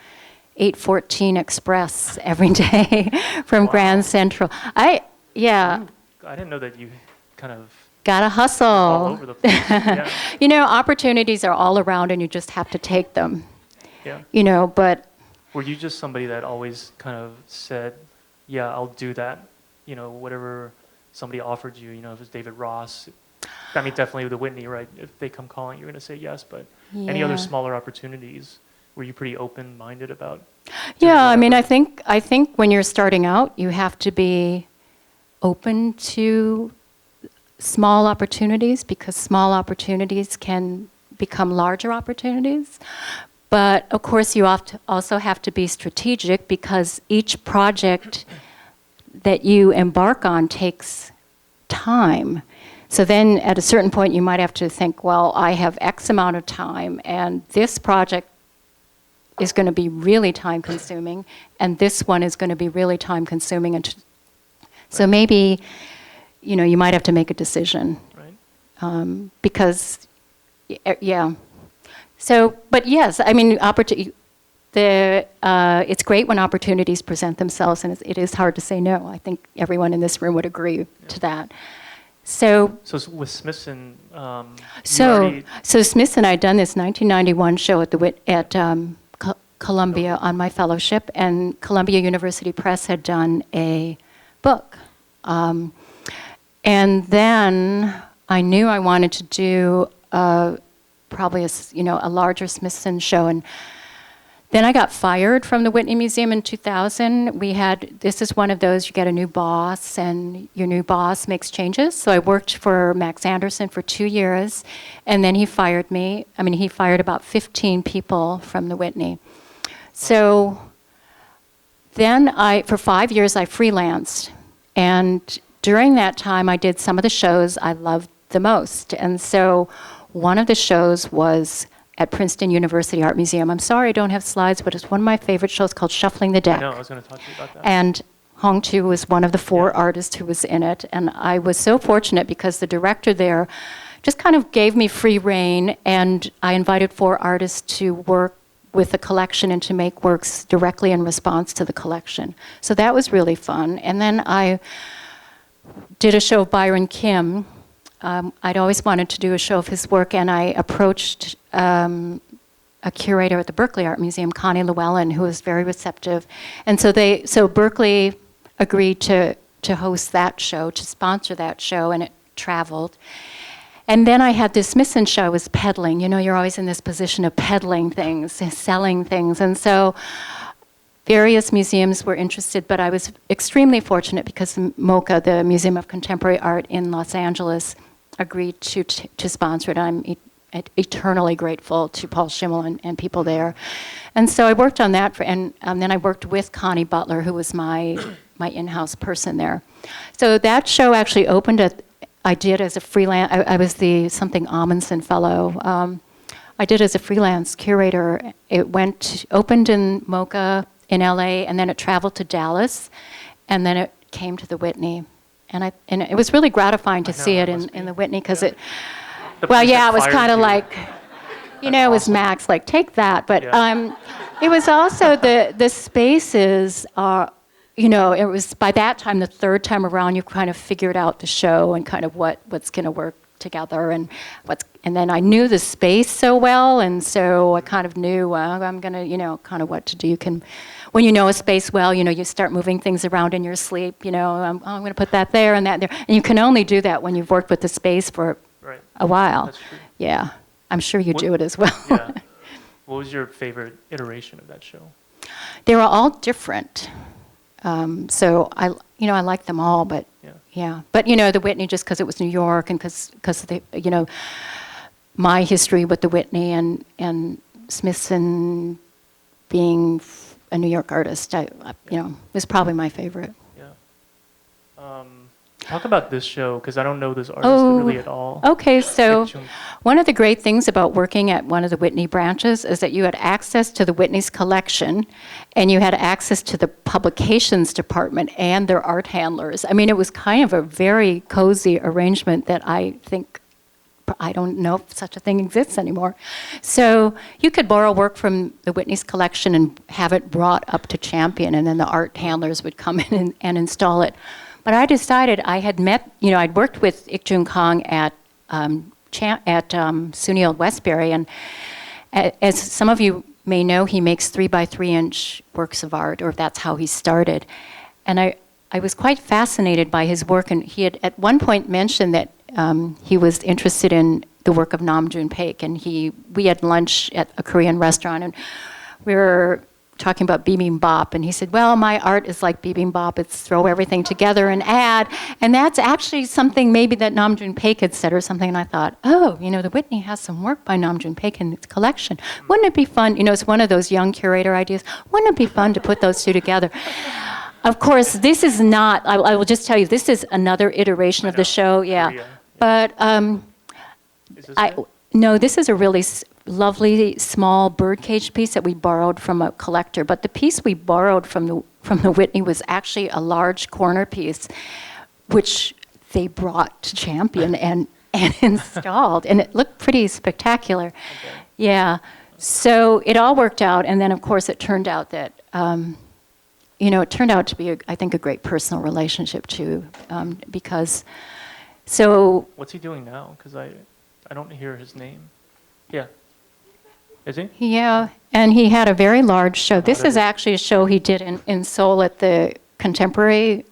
814 Express every day from Grand Central. I
didn't know that you kind of
gotta hustle.
All over the place. Yeah.
Opportunities are all around, and you just have to take them.
Yeah.
But
were you just somebody that always kind of said, "Yeah, I'll do that"? Whatever somebody offered you. If it was David Ross. Definitely the Whitney, right? If they come calling, you're going to say yes. But any other smaller opportunities, were you pretty open-minded about?
Yeah, I think when you're starting out, you have to be open to small opportunities, because small opportunities can become larger opportunities. But of course, you also have to be strategic, because each project that you embark on takes time. So then at a certain point you might have to think, well, I have X amount of time, and this project is going to be really time consuming, and this one is going to be really time consuming. And so maybe, you might have to make a decision.
Right.
Because, yeah. So, but yes, I mean, it's great when opportunities present themselves, and it is hard to say no. I think everyone in this room would agree to that. So
with Smithson,
so Smithson, I'd done this 1991 show at Columbia on my fellowship, and Columbia University Press had done a book. And then I knew I wanted to do probably a larger Smithson show, and then I got fired from the Whitney Museum in 2000. This is one of those, you get a new boss, and your new boss makes changes. So I worked for Max Anderson for 2 years, and then he fired me. I mean, he fired about 15 people from the Whitney. So then for 5 years, I freelanced. And during that time, I did some of the shows I loved the most. And so one of the shows was at Princeton University Art Museum. I'm sorry I don't have slides, but it's one of my favorite shows called Shuffling the Deck.
I know, I was going to talk to you about that.
And Hong Tu was one of the 4 artists who was in it. And I was so fortunate because the director there just kind of gave me free rein, and I invited 4 artists to work with the collection and to make works directly in response to the collection. So that was really fun. And then I did a show of Byron Kim. I'd always wanted to do a show of his work, and I approached a curator at the Berkeley Art Museum, Connie Llewellyn, who was very receptive. And so Berkeley agreed to host that show, to sponsor that show, and it traveled. And then I had this Smithson show I was peddling. You're always in this position of peddling things, selling things. And so various museums were interested, but I was extremely fortunate because MoCA, the Museum of Contemporary Art in Los Angeles, agreed to sponsor it. I'm eternally grateful to Paul Schimmel and people there. And so I worked on that, and then I worked with Connie Butler, who was my in-house person there. So that show actually opened I did as a freelance. I was the something Amundsen Fellow. I did as a freelance curator. It opened in MoCA in LA, and then it traveled to Dallas, and then it came to the Whitney. And it was really gratifying to see it in the Whitney, because it was kind of like, it was Max, like, take that. But it was also the spaces are, it was by that time, the 3rd time around, you kind of figured out the show and kind of what's going to work together, and then I knew the space so well, and so I kind of knew I'm going to, kind of what to do. When you know a space well, you start moving things around in your sleep. I'm going to put that there and that there, and you can only do that when you've worked with the space for a while. That's true. Yeah, I'm sure you do it as well.
Yeah. What was your favorite iteration of that show?
They were all different. So I like them all, but yeah. But the Whitney, just because it was New York, and because my history with the Whitney and Smithson being a New York artist, was probably my favorite.
Yeah. Talk about this show, because I don't know this artist really at all.
Okay, so one of the great things about working at one of the Whitney branches is that you had access to the Whitney's collection, and you had access to the publications department and their art handlers. I mean, it was kind of a very cozy arrangement that I don't know if such a thing exists anymore. So you could borrow work from the Whitney's collection and have it brought up to Champion, and then the art handlers would come in and install it. But I decided I'd worked with Ik-Joong Kang at SUNY Old Westbury, and as some of you may know, he makes 3x3-inch works of art, or that's how he started. And I was quite fascinated by his work, and he had at one point mentioned that he was interested in the work of Namjoon Paik, and we had lunch at a Korean restaurant, and we were talking about bibimbap, and he said, well, my art is like bibimbap, it's throw everything together and add, and that's actually something maybe that Namjoon Paik had said or something, and I thought, the Whitney has some work by Namjoon Paik in its collection. Wouldn't it be fun, it's one of those young curator ideas, wouldn't it be fun to put those two together? Of course, this is not, I will just tell you, this is another iteration of the show, yeah.
Korea.
But
Is this it?
no, this is a really lovely small birdcage piece that we borrowed from a collector. But the piece we borrowed from the Whitney was actually a large corner piece, which they brought to Champion and installed, and it looked pretty spectacular.
Okay.
Yeah. So it all worked out, and then of course it turned out that. It turned out to be, I think, a great personal relationship too, because, so.
What's he doing now? Because I don't hear his name. Yeah. Is he?
Yeah, and he had a very large show. This
that
is
is-
actually a show he did in Seoul at the Contemporary,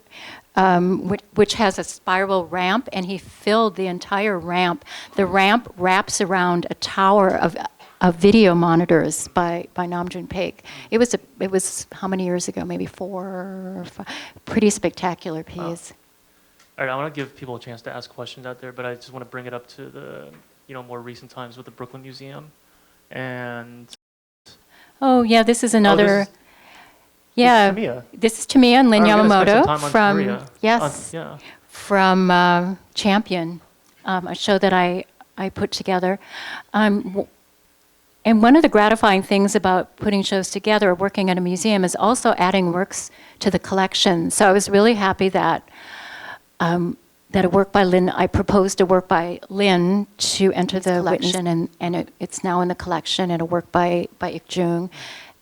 which has a spiral ramp, and he filled the entire ramp. The ramp wraps around a tower of video monitors by Namjoon Paik. It was how many years ago? Maybe 4 or 5. Pretty spectacular piece.
All right, I want to give people a chance to ask questions out there, but I just want to bring it up to the more recent times with the Brooklyn Museum, and
Oh yeah, this is another.
this is
yeah,
Tamiya.
this is Tamiya and Lin
We're gonna spend some
Yamamoto
time on
from
Korea.
yes
Yeah.
from Champion, a show that I put together. And one of the gratifying things about putting shows together or working at a museum is also adding works to the collection. So I was really happy that that a work by Lin, I proposed a work by Lin to enter the collection, and it's now in the collection, and a work by Ik-Joong.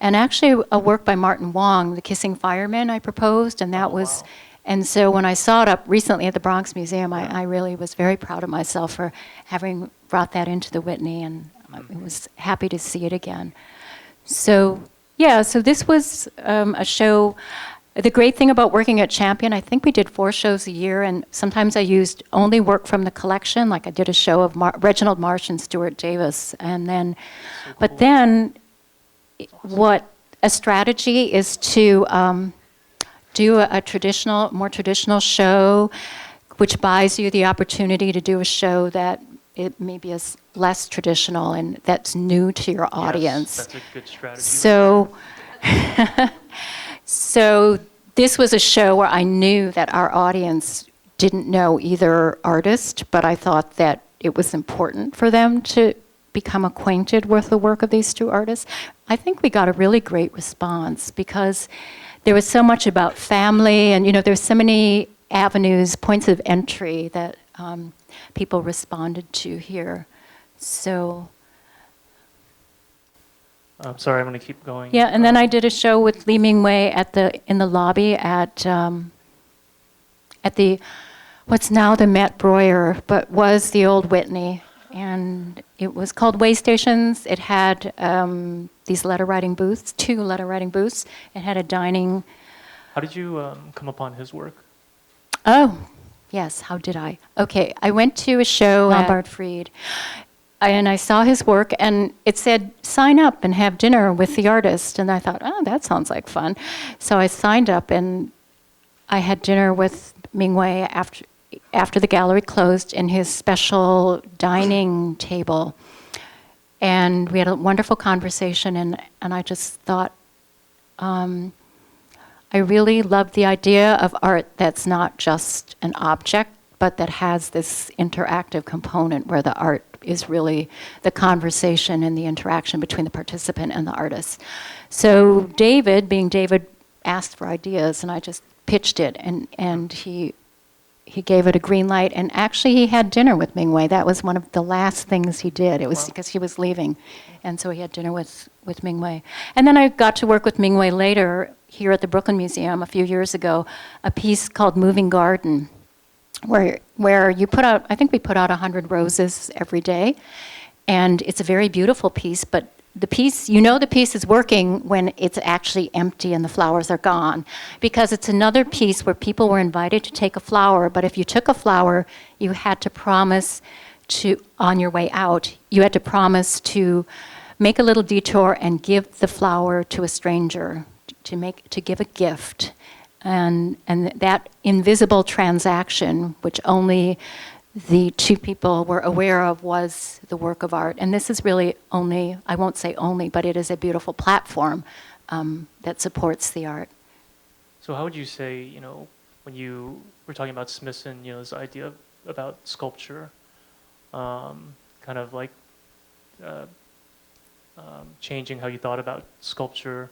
And actually a work by Martin Wong, The Kissing Fireman, I proposed, and that was,
wow.
and so when I saw it up recently at the Bronx Museum, I really was very proud of myself for having brought that into the Whitney, and I was happy to see it again. So, yeah, so this was a show. The great thing about working at Champion, I think we did 4 shows a year, and sometimes I used only work from the collection, like I did a show of Reginald Marsh and Stuart Davis, and then, but then, what a strategy is to do a more traditional show, which buys you the opportunity to do a show that it maybe is less traditional and that's new to your audience.
Yes, that's a good strategy.
So this was a show where I knew that our audience didn't know either artist, but I thought that it was important for them to become acquainted with the work of these 2 artists. I think we got a really great response because there was so much about family, and there's so many avenues, points of entry that people responded to here. So.
I'm sorry, I'm going to keep going.
Yeah, and then I did a show with Lee Ming-wei in the lobby at the what's now the Met Breuer, but was the old Whitney, and it was called Way Stations. It had these letter writing booths, 2 letter writing booths. It had a dining.
How did you come upon his work?
Oh, yes. How did I? Okay, I went to a show at Lombard Fried. And I saw his work, and it said, sign up and have dinner with the artist. And I thought, oh, that sounds like fun. So I signed up, and I had dinner with Ming-wei after the gallery closed in his special dining table. And we had a wonderful conversation, and I just thought, I really love the idea of art that's not just an object, but that has this interactive component where the art is really the conversation and the interaction between the participant and the artist. So David, being David, asked for ideas, and I just pitched it, and he gave it a green light, and actually he had dinner with Ming-wei. That was one of the last things he did. It was because he was leaving, and so he had dinner with Ming-wei. And then I got to work with Ming-wei later here at the Brooklyn Museum a few years ago, a piece called Moving Garden, where you put out, I think we put out 100 roses every day, and it's a very beautiful piece, but the piece is working when it's actually empty and the flowers are gone, because it's another piece where people were invited to take a flower, but if you took a flower, you had to promise to, on your way out, you had to promise to make a little detour and give the flower to a stranger, to give a gift. And that invisible transaction, which only the 2 people were aware of, was the work of art. And this is really only, I won't say only, but it is a beautiful platform that supports the art.
So how would you say, when you were talking about Smithson, this idea about sculpture, kind of like uh, changing how you thought about sculpture,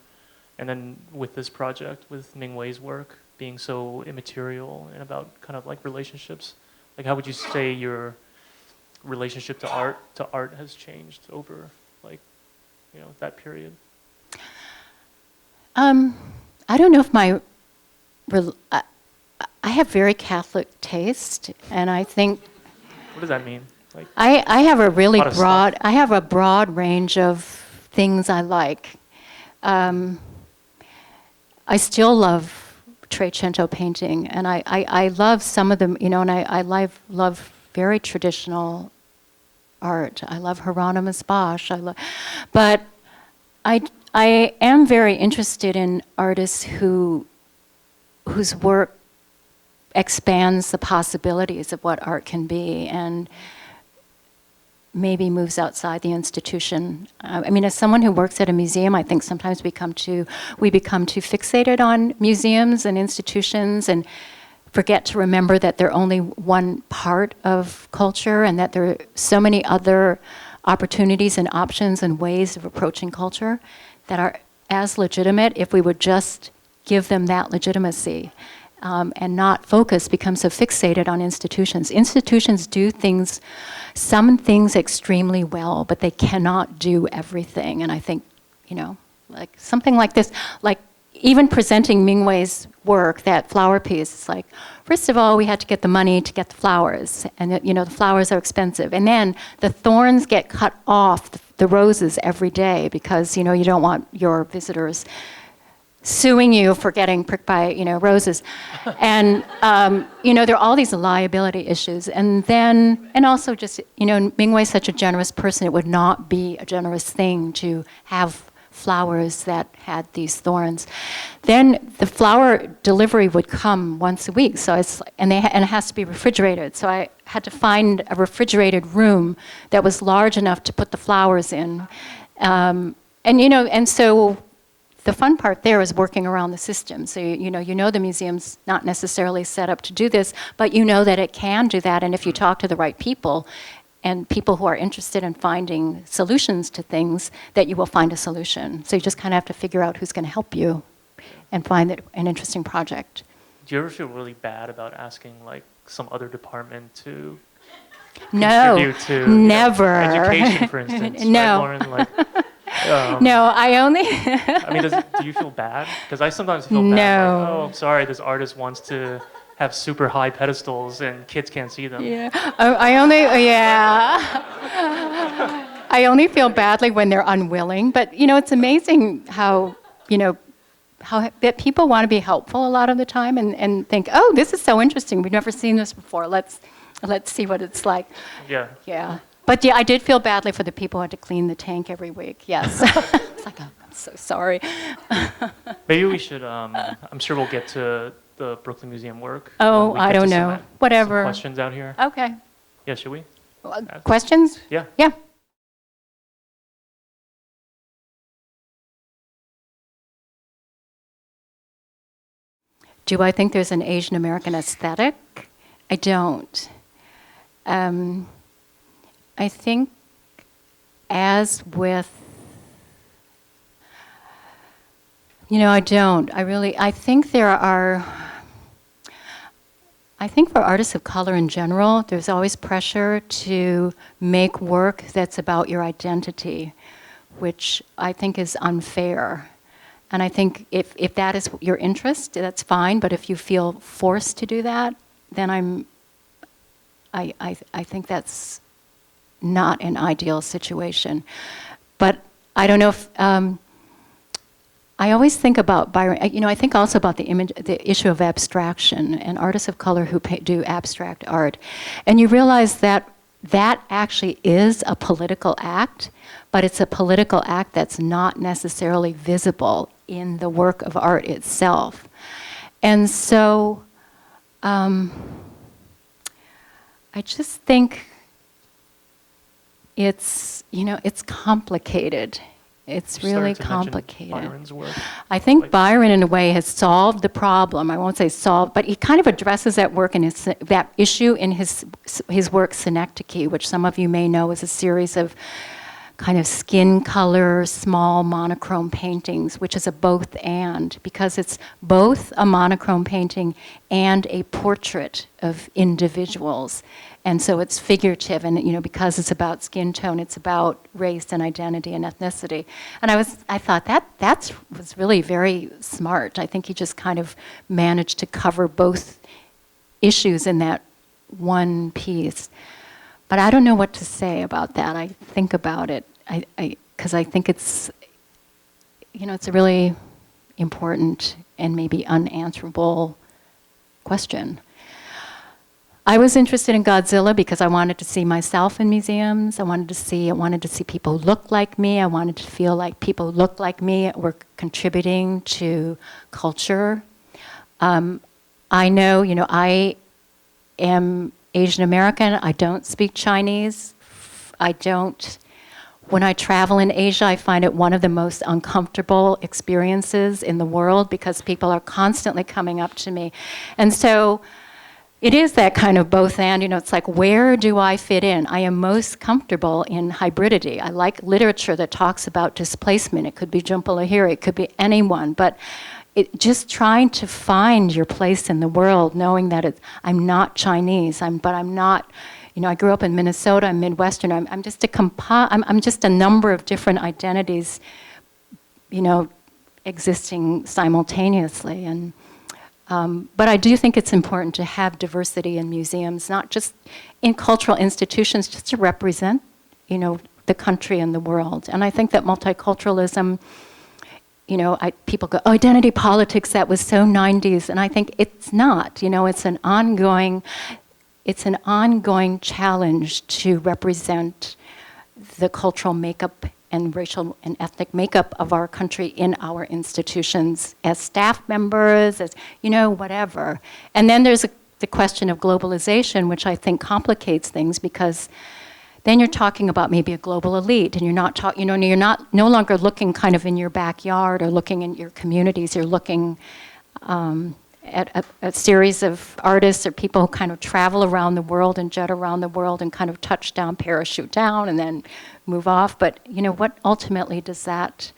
and then with this project, with Ming Wei's work being so immaterial and about kind of like relationships, like how would you say your relationship to art has changed over like, that period?
I don't know if I have very Catholic taste, and I think
What does that mean? Like,
I have a really
lot of
broad. I have a broad range of things I like. I still love Trecento painting, and I love some of them, and I love very traditional art. I love Hieronymus Bosch. But I am very interested in artists whose work expands the possibilities of what art can be, and maybe moves outside the institution. I mean, as someone who works at a museum, I think sometimes we become too fixated on museums and institutions and forget to remember that they're only one part of culture, and that there are so many other opportunities and options and ways of approaching culture that are as legitimate if we would just give them that legitimacy. And not become so fixated on institutions. Institutions do some things extremely well, but they cannot do everything. And I think, like something like this, like even presenting Ming Wei's work, that flower piece, it's like, first of all, we had to get the money to get the flowers. And, the flowers are expensive. And then the thorns get cut off the roses every day because, you don't want your visitors suing you for getting pricked by, roses. And, there are all these liability issues. And also just, Ming Wei's such a generous person, it would not be a generous thing to have flowers that had these thorns. Then the flower delivery would come once a week, and it has to be refrigerated. So I had to find a refrigerated room that was large enough to put the flowers in. And so the fun part there is working around the system. So the museum's not necessarily set up to do this, but that it can do that. And if you talk to the right people, and people who are interested in finding solutions to things, that you will find a solution. So you just kind of have to figure out who's going to help you and find an interesting project.
do you ever feel really bad about asking like some other department to
No,
contribute to
never.
Education, for instance?
No.
Right, Lauren? Like,
No, I only.
I mean, do you feel bad? Because I sometimes feel bad.
No.
Like, oh, sorry, this artist wants to have super high pedestals and kids can't see them.
Yeah, I only feel badly when they're unwilling. But it's amazing how that people want to be helpful a lot of the time and think, oh, this is so interesting. We've never seen this before. Let's see what it's like.
Yeah.
Yeah. But yeah, I did feel badly for the people who had to clean the tank every week. Yes. It's like, oh, I'm so sorry.
Maybe we should. I'm sure we'll get to the Brooklyn Museum work.
Oh,
We
I
get
don't
to
know.
some
Whatever.
questions out here.
Okay.
Yeah, should we?
Questions?
Yeah.
Yeah. Do I think there's an Asian American aesthetic? I don't. I think, as with, I don't. I think for artists of color in general, there's always pressure to make work that's about your identity, which I think is unfair. And I think if that is your interest, that's fine. But if you feel forced to do that, then I think that's not an ideal situation. But I don't know if I always think about Byron. I think also about the issue of abstraction and artists of color who do abstract art, and you realize that actually is a political act, but it's a political act that's not necessarily visible in the work of art itself. And so I just think it's complicated. It's
You started
really
to mention
complicated.
Byron's work.
I think
Like-
Byron, in a way, has solved the problem. I won't say solved, but he kind of addresses that work in that issue in his work Synecdoche, which some of you may know is a series of kind of skin color, small monochrome paintings, which is a both and, because it's both a monochrome painting and a portrait of individuals. And so it's figurative, and because it's about skin tone, it's about race and identity and ethnicity. And I thought that was really very smart. I think he just kind of managed to cover both issues in that one piece. But I don't know what to say about that. I think about it, because I think it's, it's a really important and maybe unanswerable question. I was interested in Godzilla because I wanted to see myself in museums. I wanted to see people look like me. I wanted to feel like people look like me were contributing to culture. I know, I am Asian American. I don't speak Chinese. When I travel in Asia, I find it one of the most uncomfortable experiences in the world because people are constantly coming up to me. And so it is that kind of both and, it's like, where do I fit in? I am most comfortable in hybridity. I like literature that talks about displacement. It could be Jhumpa Lahiri, it could be anyone, but just trying to find your place in the world, knowing that I'm not Chinese, but I'm not, I grew up in Minnesota, I'm Midwestern, I'm just I'm just a number of different identities, existing simultaneously. And but I do think it's important to have diversity in museums, not just in cultural institutions, just to represent, the country and the world. And I think that multiculturalism, people go, oh, identity politics, that was so 90s. And I think it's not, it's an ongoing challenge to represent the cultural makeup and racial and ethnic makeup of our country in our institutions as staff members, as, whatever. And then there's the question of globalization, which I think complicates things because then you're talking about maybe a global elite, and you're not no longer looking kind of in your backyard or looking in your communities. You're looking at a series of artists or people who kind of travel around the world and jet around the world and kind of touch down, parachute down, and then move off. But what ultimately does that?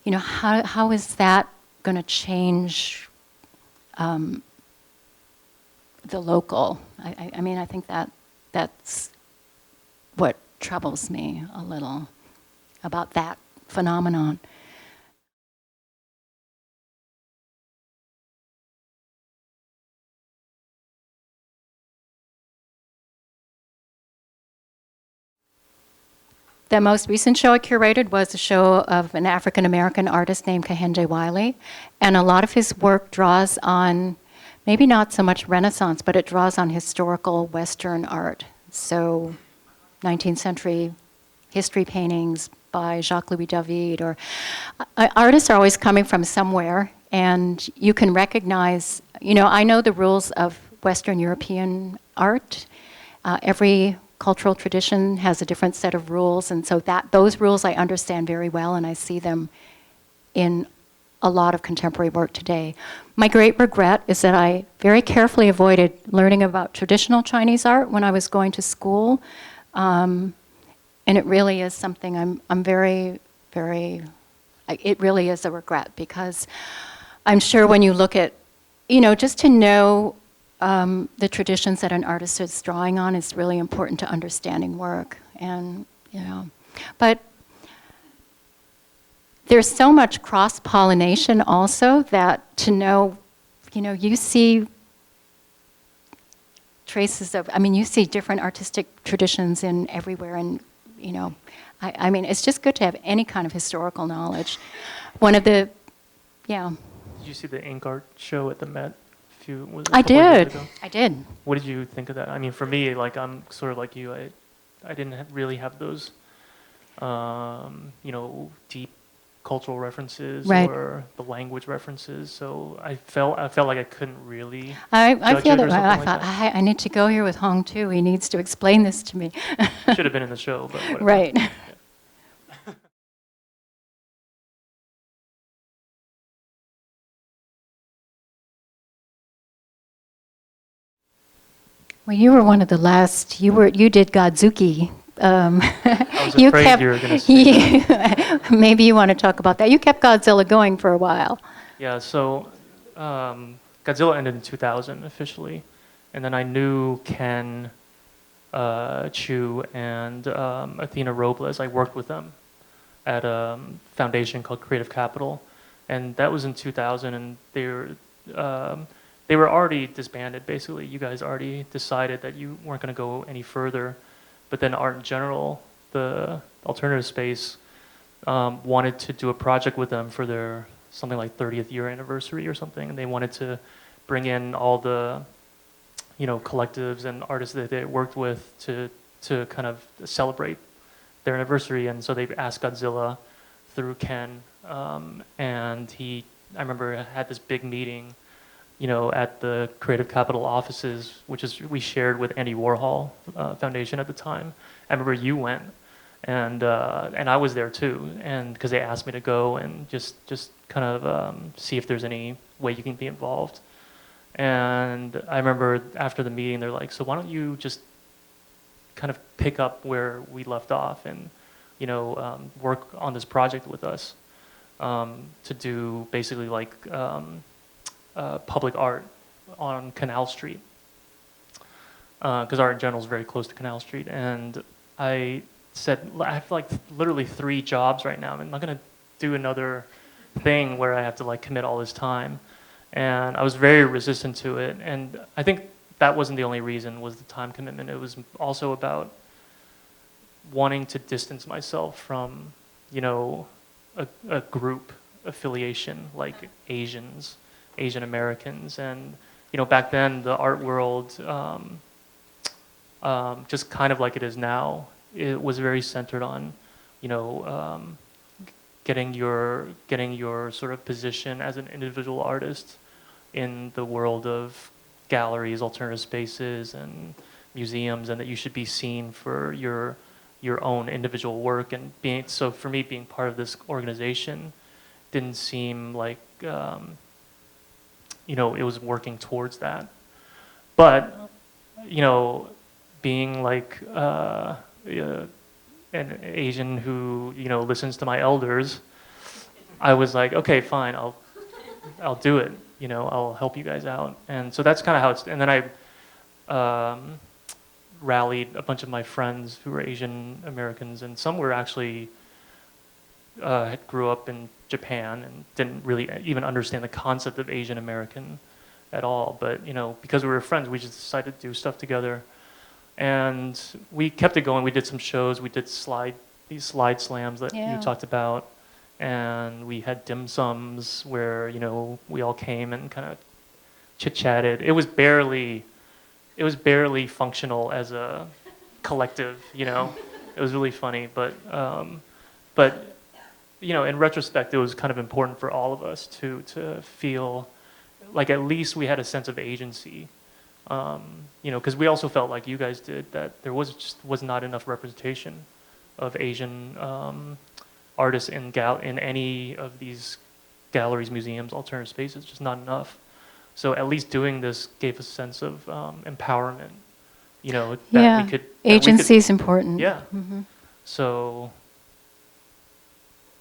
How is that going to change the local? I mean, I think that's what troubles me a little about that phenomenon. The most recent show I curated was a show of an African-American artist named Kehinde Wiley, and a lot of his work draws on, maybe not so much Renaissance, but it draws on historical Western art. So 19th century history paintings by Jacques-Louis David, or artists are always coming from somewhere, and you can recognize, I know the rules of Western European art. Every cultural tradition has a different set of rules, and so those rules I understand very well, and I see them in a lot of contemporary work today. My great regret is that I very carefully avoided learning about traditional Chinese art when I was going to school, and it really is something I'm very, very, it really is a regret, because I'm sure when you look at, just to know the traditions that an artist is drawing on is really important to understanding work. And, but there's so much cross-pollination also that to know, you see traces of, you see different artistic traditions in everywhere. And, I mean, it's just good to have any kind of historical knowledge. One of the, yeah.
Did you see the ink art show at the Met?
I did. I did.
What did you think of that? I mean, for me, I'm sort of like you. I didn't really have those, deep cultural references, right, or the language references. So I felt like I couldn't really.
I feel that way. I thought I need to go here with Hong too. He needs to explain this to me.
Should have been in the show, but whatever.
Right. Well, you were one of the last. You did Godzuki.
I was afraid you were going to say that.
Maybe you want to talk about that. You kept Godzilla going for a while.
Yeah, so Godzilla ended in 2000 officially, and then I knew Ken, Chu, and Athena Robles. I worked with them at a foundation called Creative Capital, and that was in 2000, and they were already disbanded, basically. You guys already decided that you weren't going to go any further. But then Art in General, the alternative space, wanted to do a project with them for their something like 30th year anniversary or something. And they wanted to bring in all the, collectives and artists that they worked with to kind of celebrate their anniversary. And so they asked Godzilla through Ken. And I remember, had this big meeting at the Creative Capital offices, we shared with Andy Warhol Foundation at the time. I remember you went, and I was there too, and because they asked me to go and just kind of see if there's any way you can be involved. And I remember after the meeting, they're like, so why don't you just kind of pick up where we left off and work on this project with us to do basically like public art on Canal Street, because Art in General is very close to Canal Street. And I said, I have like literally 3 jobs right now. I'm not going to do another thing where I have to like commit all this time. And I was very resistant to it. And I think that wasn't the only reason, was the time commitment. It was also about wanting to distance myself from, a group affiliation like Asian Americans. And back then the art world, just kind of like it is now, it was very centered on getting your sort of position as an individual artist in the world of galleries, alternative spaces, and museums, and that you should be seen for your own individual work. And so for me, being part of this organization didn't seem like it was working towards that. But, being like an Asian who, listens to my elders, I was like, okay, fine, I'll do it. I'll help you guys out. And so that's kind of how and then I rallied a bunch of my friends who were Asian Americans, and some were actually grew up in Japan and didn't really even understand the concept of Asian American at all. But because we were friends, we just decided to do stuff together, and we kept it going. We did some shows. We did these slide slams that you talked about, and we had dim sums where we all came and kind of chit chatted. It was barely functional as a collective. It was really funny, but in retrospect, it was kind of important for all of us to feel like at least we had a sense of agency, because we also felt like you guys did, that there was not enough representation of Asian artists in any of these galleries, museums, alternative spaces, just not enough. So at least doing this gave a sense of empowerment, that we could.
Agency is important.
Yeah. Mm-hmm. So.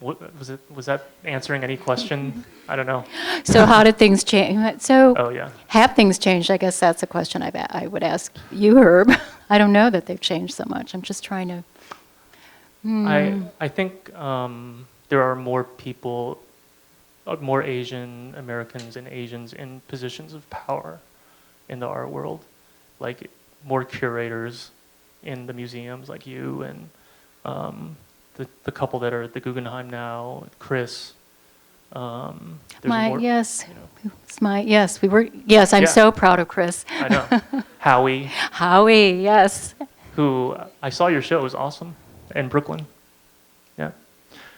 Was that answering any question? I don't know.
So how did things change?
Oh yeah.
Have things changed? I guess that's a question I would ask you, Herb. I don't know that they've changed so much. I'm just trying to.
I think there are more people, more Asian Americans and Asians in positions of power in the art world, like more curators in the museums, like you and. The couple that are at the Guggenheim now, Chris. I'm so proud of Chris.
I know.
Howie,
yes.
Who I saw your show, it was awesome, in Brooklyn. Yeah.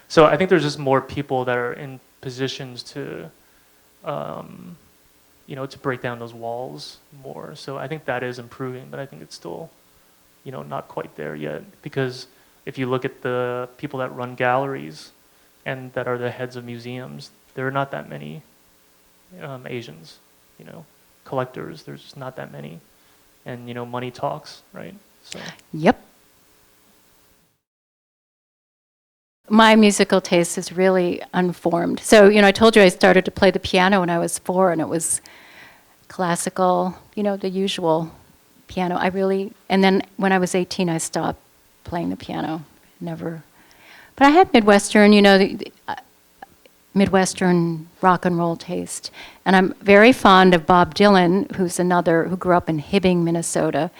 So I think there's just more people that are in positions to, to break down those walls more. So I think that is improving, but I think it's still, not quite there yet, because if you look at the people that run galleries and that are the heads of museums, there are not that many Asians, collectors. There's just not that many. and money talks, right? So.
Yep. My musical taste is really unformed. So, I told you I started to play the piano when I was 4, and it was classical, the usual piano. And then when I was 18, I stopped playing the piano. Never. But I had Midwestern, Midwestern rock and roll taste. And I'm very fond of Bob Dylan, who grew up in Hibbing, Minnesota,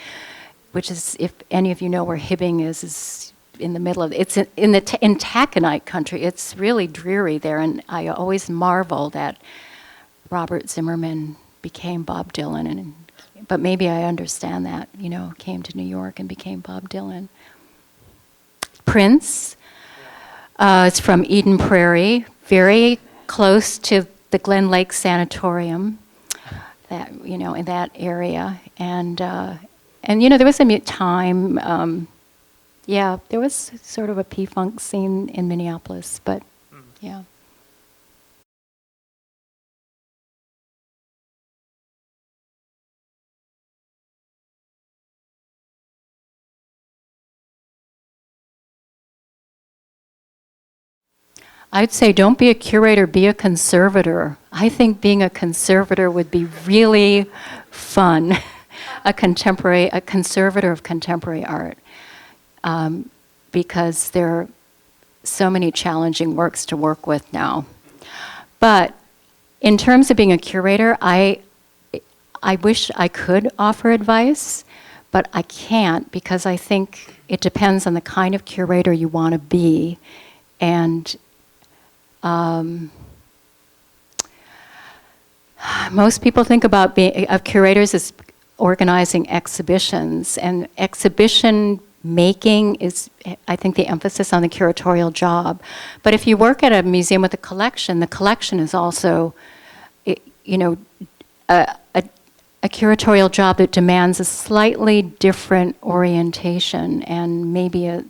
which is, if any of you know where Hibbing is in the middle of, it's in Taconite country. It's really dreary there, and I always marvel that Robert Zimmerman became Bob Dylan, but maybe I understand that, came to New York and became Bob Dylan. Prince, it's from Eden Prairie, very close to the Glen Lake Sanatorium, that, in that area, and there was a time. There was sort of a P-Funk scene in Minneapolis, but yeah. I'd say don't be a curator, be a conservator. I think being a conservator would be really fun. A conservator of contemporary art. Because there are so many challenging works to work with now. But in terms of being a curator, I wish I could offer advice, but I can't, because I think it depends on the kind of curator you want to be. And most people think about curators as organizing exhibitions, and exhibition making is, I think, the emphasis on the curatorial job. But if you work at a museum with a collection, the collection is also, a curatorial job that demands a slightly different orientation and maybe a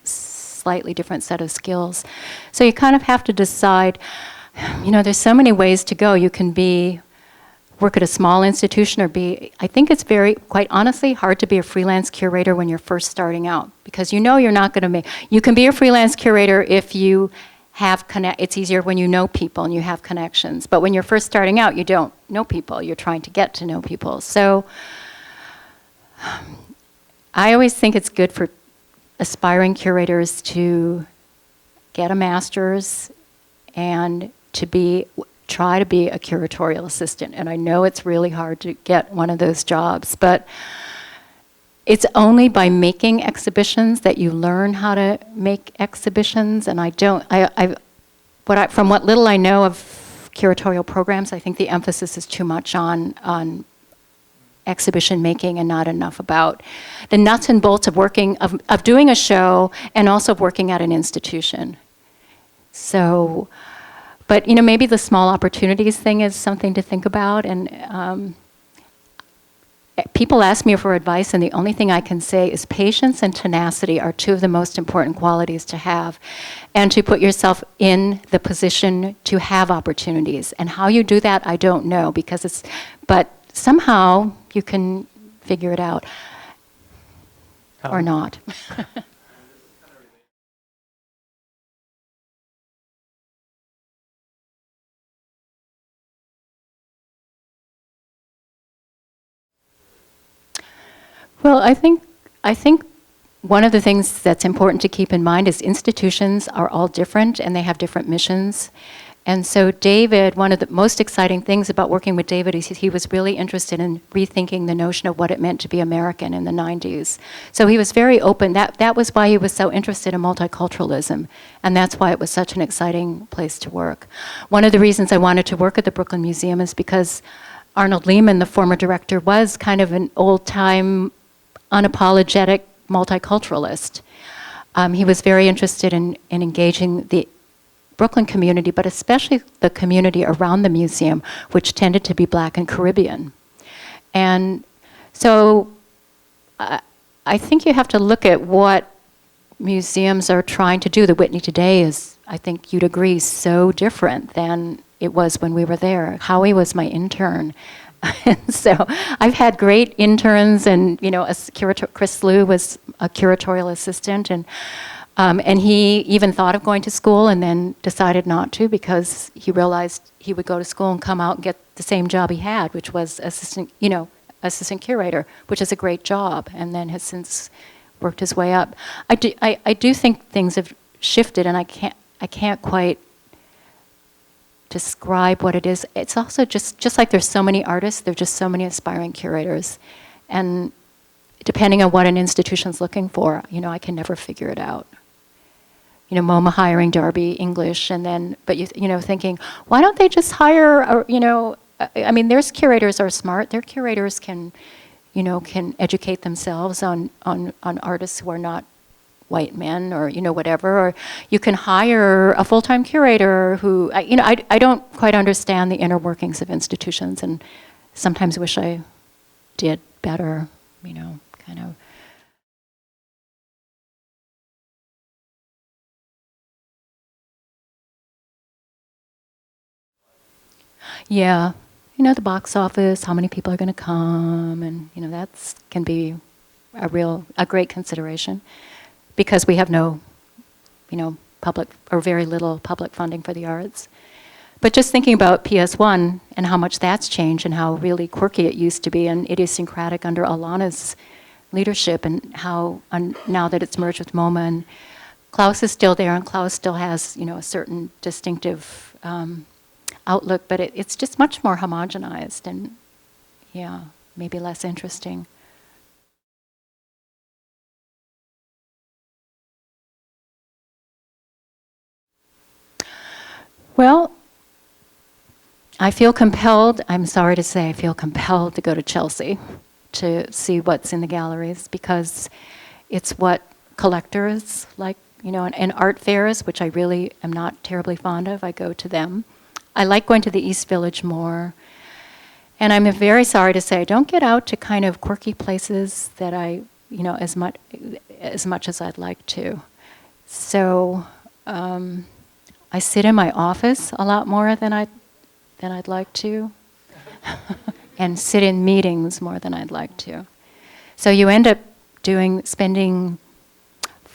slightly different set of skills. So you kind of have to decide, there's so many ways to go. You can work at a small institution, I think it's quite honestly, hard to be a freelance curator when you're first starting out, because you're not going to you can be a freelance curator if you have it's easier when you know people and you have connections, but when you're first starting out, you don't know people, you're trying to get to know people. So I always think it's good for aspiring curators to get a master's and try to be a curatorial assistant. And I know it's really hard to get one of those jobs, but it's only by making exhibitions that you learn how to make exhibitions. And from what little I know of curatorial programs, I think the emphasis is too much on exhibition making and not enough about the nuts and bolts of doing a show and also working at an institution. So, but maybe the small opportunities thing is something to think about. And people ask me for advice, and the only thing I can say is patience and tenacity are 2 of the most important qualities to have, and to put yourself in the position to have opportunities. And how you do that, I don't know, but somehow you can figure it out, or not. Well, I think one of the things that's important to keep in mind is institutions are all different and they have different missions. And so David, one of the most exciting things about working with David is he was really interested in rethinking the notion of what it meant to be American in the 90s. So he was very open. That was why he was so interested in multiculturalism, and that's why it was such an exciting place to work. One of the reasons I wanted to work at the Brooklyn Museum is because Arnold Lehman, the former director, was kind of an old-time, unapologetic multiculturalist. He was very interested in engaging the Brooklyn community, but especially the community around the museum, which tended to be Black and Caribbean. And so I think you have to look at what museums are trying to do. The Whitney today is, I think you'd agree, so different than it was when we were there. Howie was my intern, And so I've had great interns, and Chris Liu was a curatorial assistant, and he even thought of going to school and then decided not to because he realized he would go to school and come out and get the same job he had, which was assistant curator, which is a great job, and then has since worked his way up. I do think things have shifted, and I can't quite describe what it is. It's also just like there's so many artists, there's just so many aspiring curators, and depending on what an institution's looking for, I can never figure it out. MoMA hiring Darby English, and then, but thinking, why don't they just hire, there's curators are smart. Their curators can educate themselves on artists who are not white men, or whatever. Or you can hire a full-time curator who, I don't quite understand the inner workings of institutions, and sometimes wish I did better. Kind of. Yeah, the box office, how many people are going to come, and that's can be a great consideration, because we have no, public or very little public funding for the arts. But just thinking about PS1 and how much that's changed, and how really quirky it used to be and idiosyncratic under Alana's leadership, and how now that it's merged with MoMA, and Klaus is still there, and Klaus still has a certain distinctive outlook, but it's just much more homogenized, and maybe less interesting. Well, I feel compelled, I'm sorry to say, I feel compelled to go to Chelsea to see what's in the galleries, because it's what collectors like, and art fairs, which I really am not terribly fond of, I go to them. I like going to the East Village more. And I'm very sorry to say, I don't get out to kind of quirky places that I, as much as I'd like to. So I sit in my office a lot more than I'd like to, and sit in meetings more than I'd like to. So you end up spending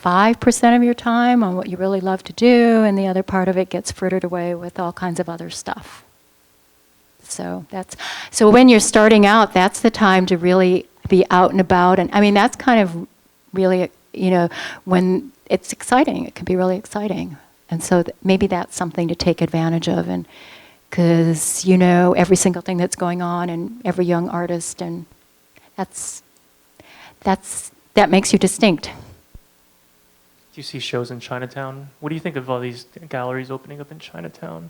5% of your time on what you really love to do, and the other part of it gets frittered away with all kinds of other stuff. So when you're starting out, that's the time to really be out and about, and that's kind of really, when it's exciting, it can be really exciting. And so maybe that's something to take advantage of, and because every single thing that's going on, and every young artist, and that makes you distinct.
Do you see shows in Chinatown? What do you think of all these galleries opening up in Chinatown?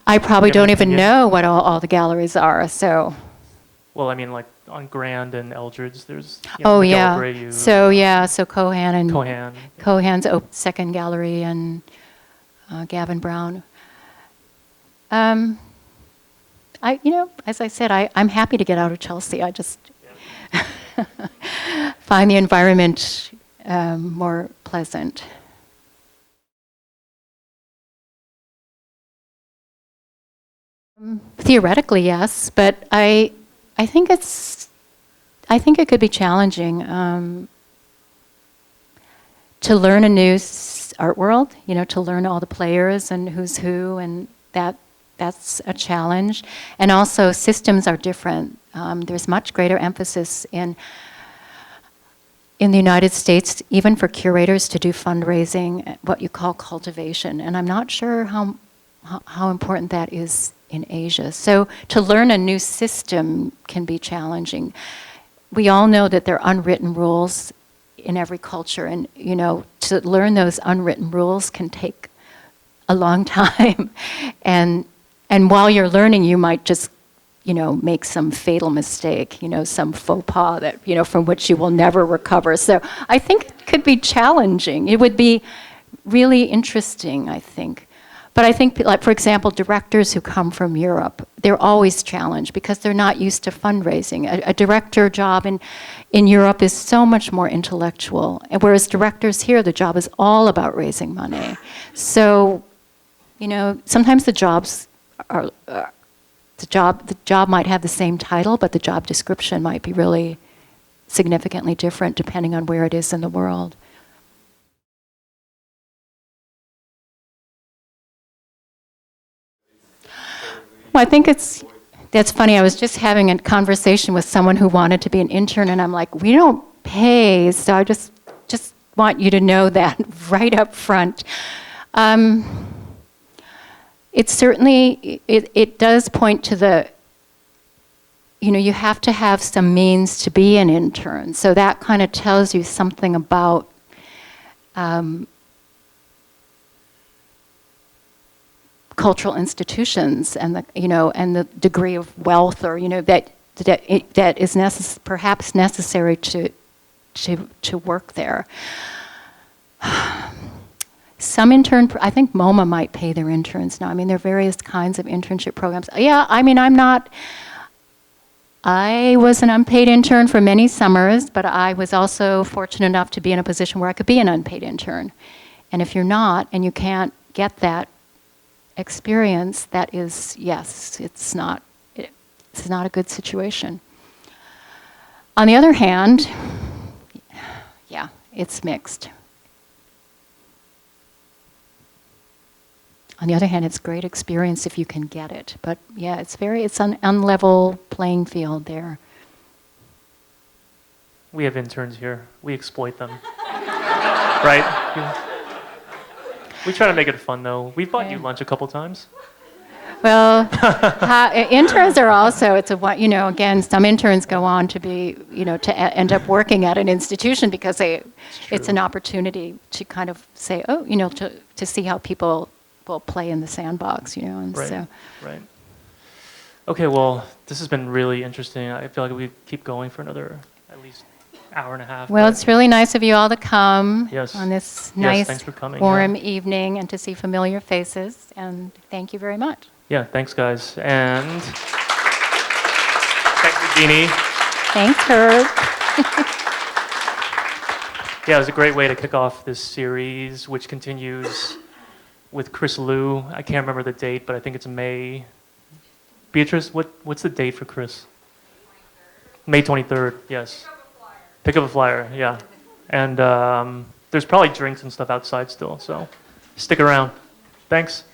I probably don't even know what all the galleries are, so.
Well, like on Grand and Eldred's, there's
yeah.
Abreu,
So Cohan and Cohan's second gallery, and Gavin Brown. As I said, I'm happy to get out of Chelsea. I just find the environment more pleasant. Theoretically, yes, but I think it could be challenging to learn a new art world. To learn all the players and who's who, and that's a challenge. And also, systems are different. There's much greater emphasis in the United States, even for curators, to do fundraising, what you call cultivation. And I'm not sure how important that is in Asia. So to learn a new system can be challenging. We all know that there are unwritten rules in every culture, and to learn those unwritten rules can take a long time. And while you're learning, you might just make some fatal mistake, some faux pas that, from which you will never recover. So I think it could be challenging. It would be really interesting, I think. But I think, like, for example, directors who come from Europe, they're always challenged because they're not used to fundraising. A director job in Europe is so much more intellectual, and whereas directors here, the job is all about raising money. So, sometimes the jobs are the job might have the same title, but the job description might be really significantly different depending on where it is in the world. Well, I think that's funny. I was just having a conversation with someone who wanted to be an intern, and I'm like, we don't pay, so I just want you to know that right up front. It certainly, it does point to the, you have to have some means to be an intern. So that kind of tells you something about cultural institutions and the degree of wealth, or that is perhaps necessary to work there. Some I think MoMA might pay their interns now. I mean, there are various kinds of internship programs. Yeah, I mean, I was an unpaid intern for many summers, but I was also fortunate enough to be in a position where I could be an unpaid intern. And if you're not, and you can't get that experience, that is, yes, it's not a good situation. On the other hand, yeah, it's mixed. On the other hand, it's great experience if you can get it. But yeah, it's an unlevel playing field there.
We have interns here. We exploit them. Right? We try to make it fun, though. We've bought you lunch a couple times.
Well, interns are also, again, some interns go on to be, to end up working at an institution because it's an opportunity to kind of say, to see how people will play in the sandbox, and
right,
so.
Right. Okay, well, this has been really interesting. I feel like we keep going for another at least hour and a half.
Well, it's really nice of you all to come on this nice,
thanks for coming,
warm evening and to see familiar faces, and thank you very much.
Yeah, thanks, guys. And thanks, Eugenie.
Thanks, Herb.
Yeah, it was a great way to kick off this series, which continues with Chris Liu. I can't remember the date, but I think it's May. Beatrice, what's the date for Chris? May 23rd, yes. Pick up a flyer, yeah. And there's probably drinks and stuff outside still, so stick around. Thanks.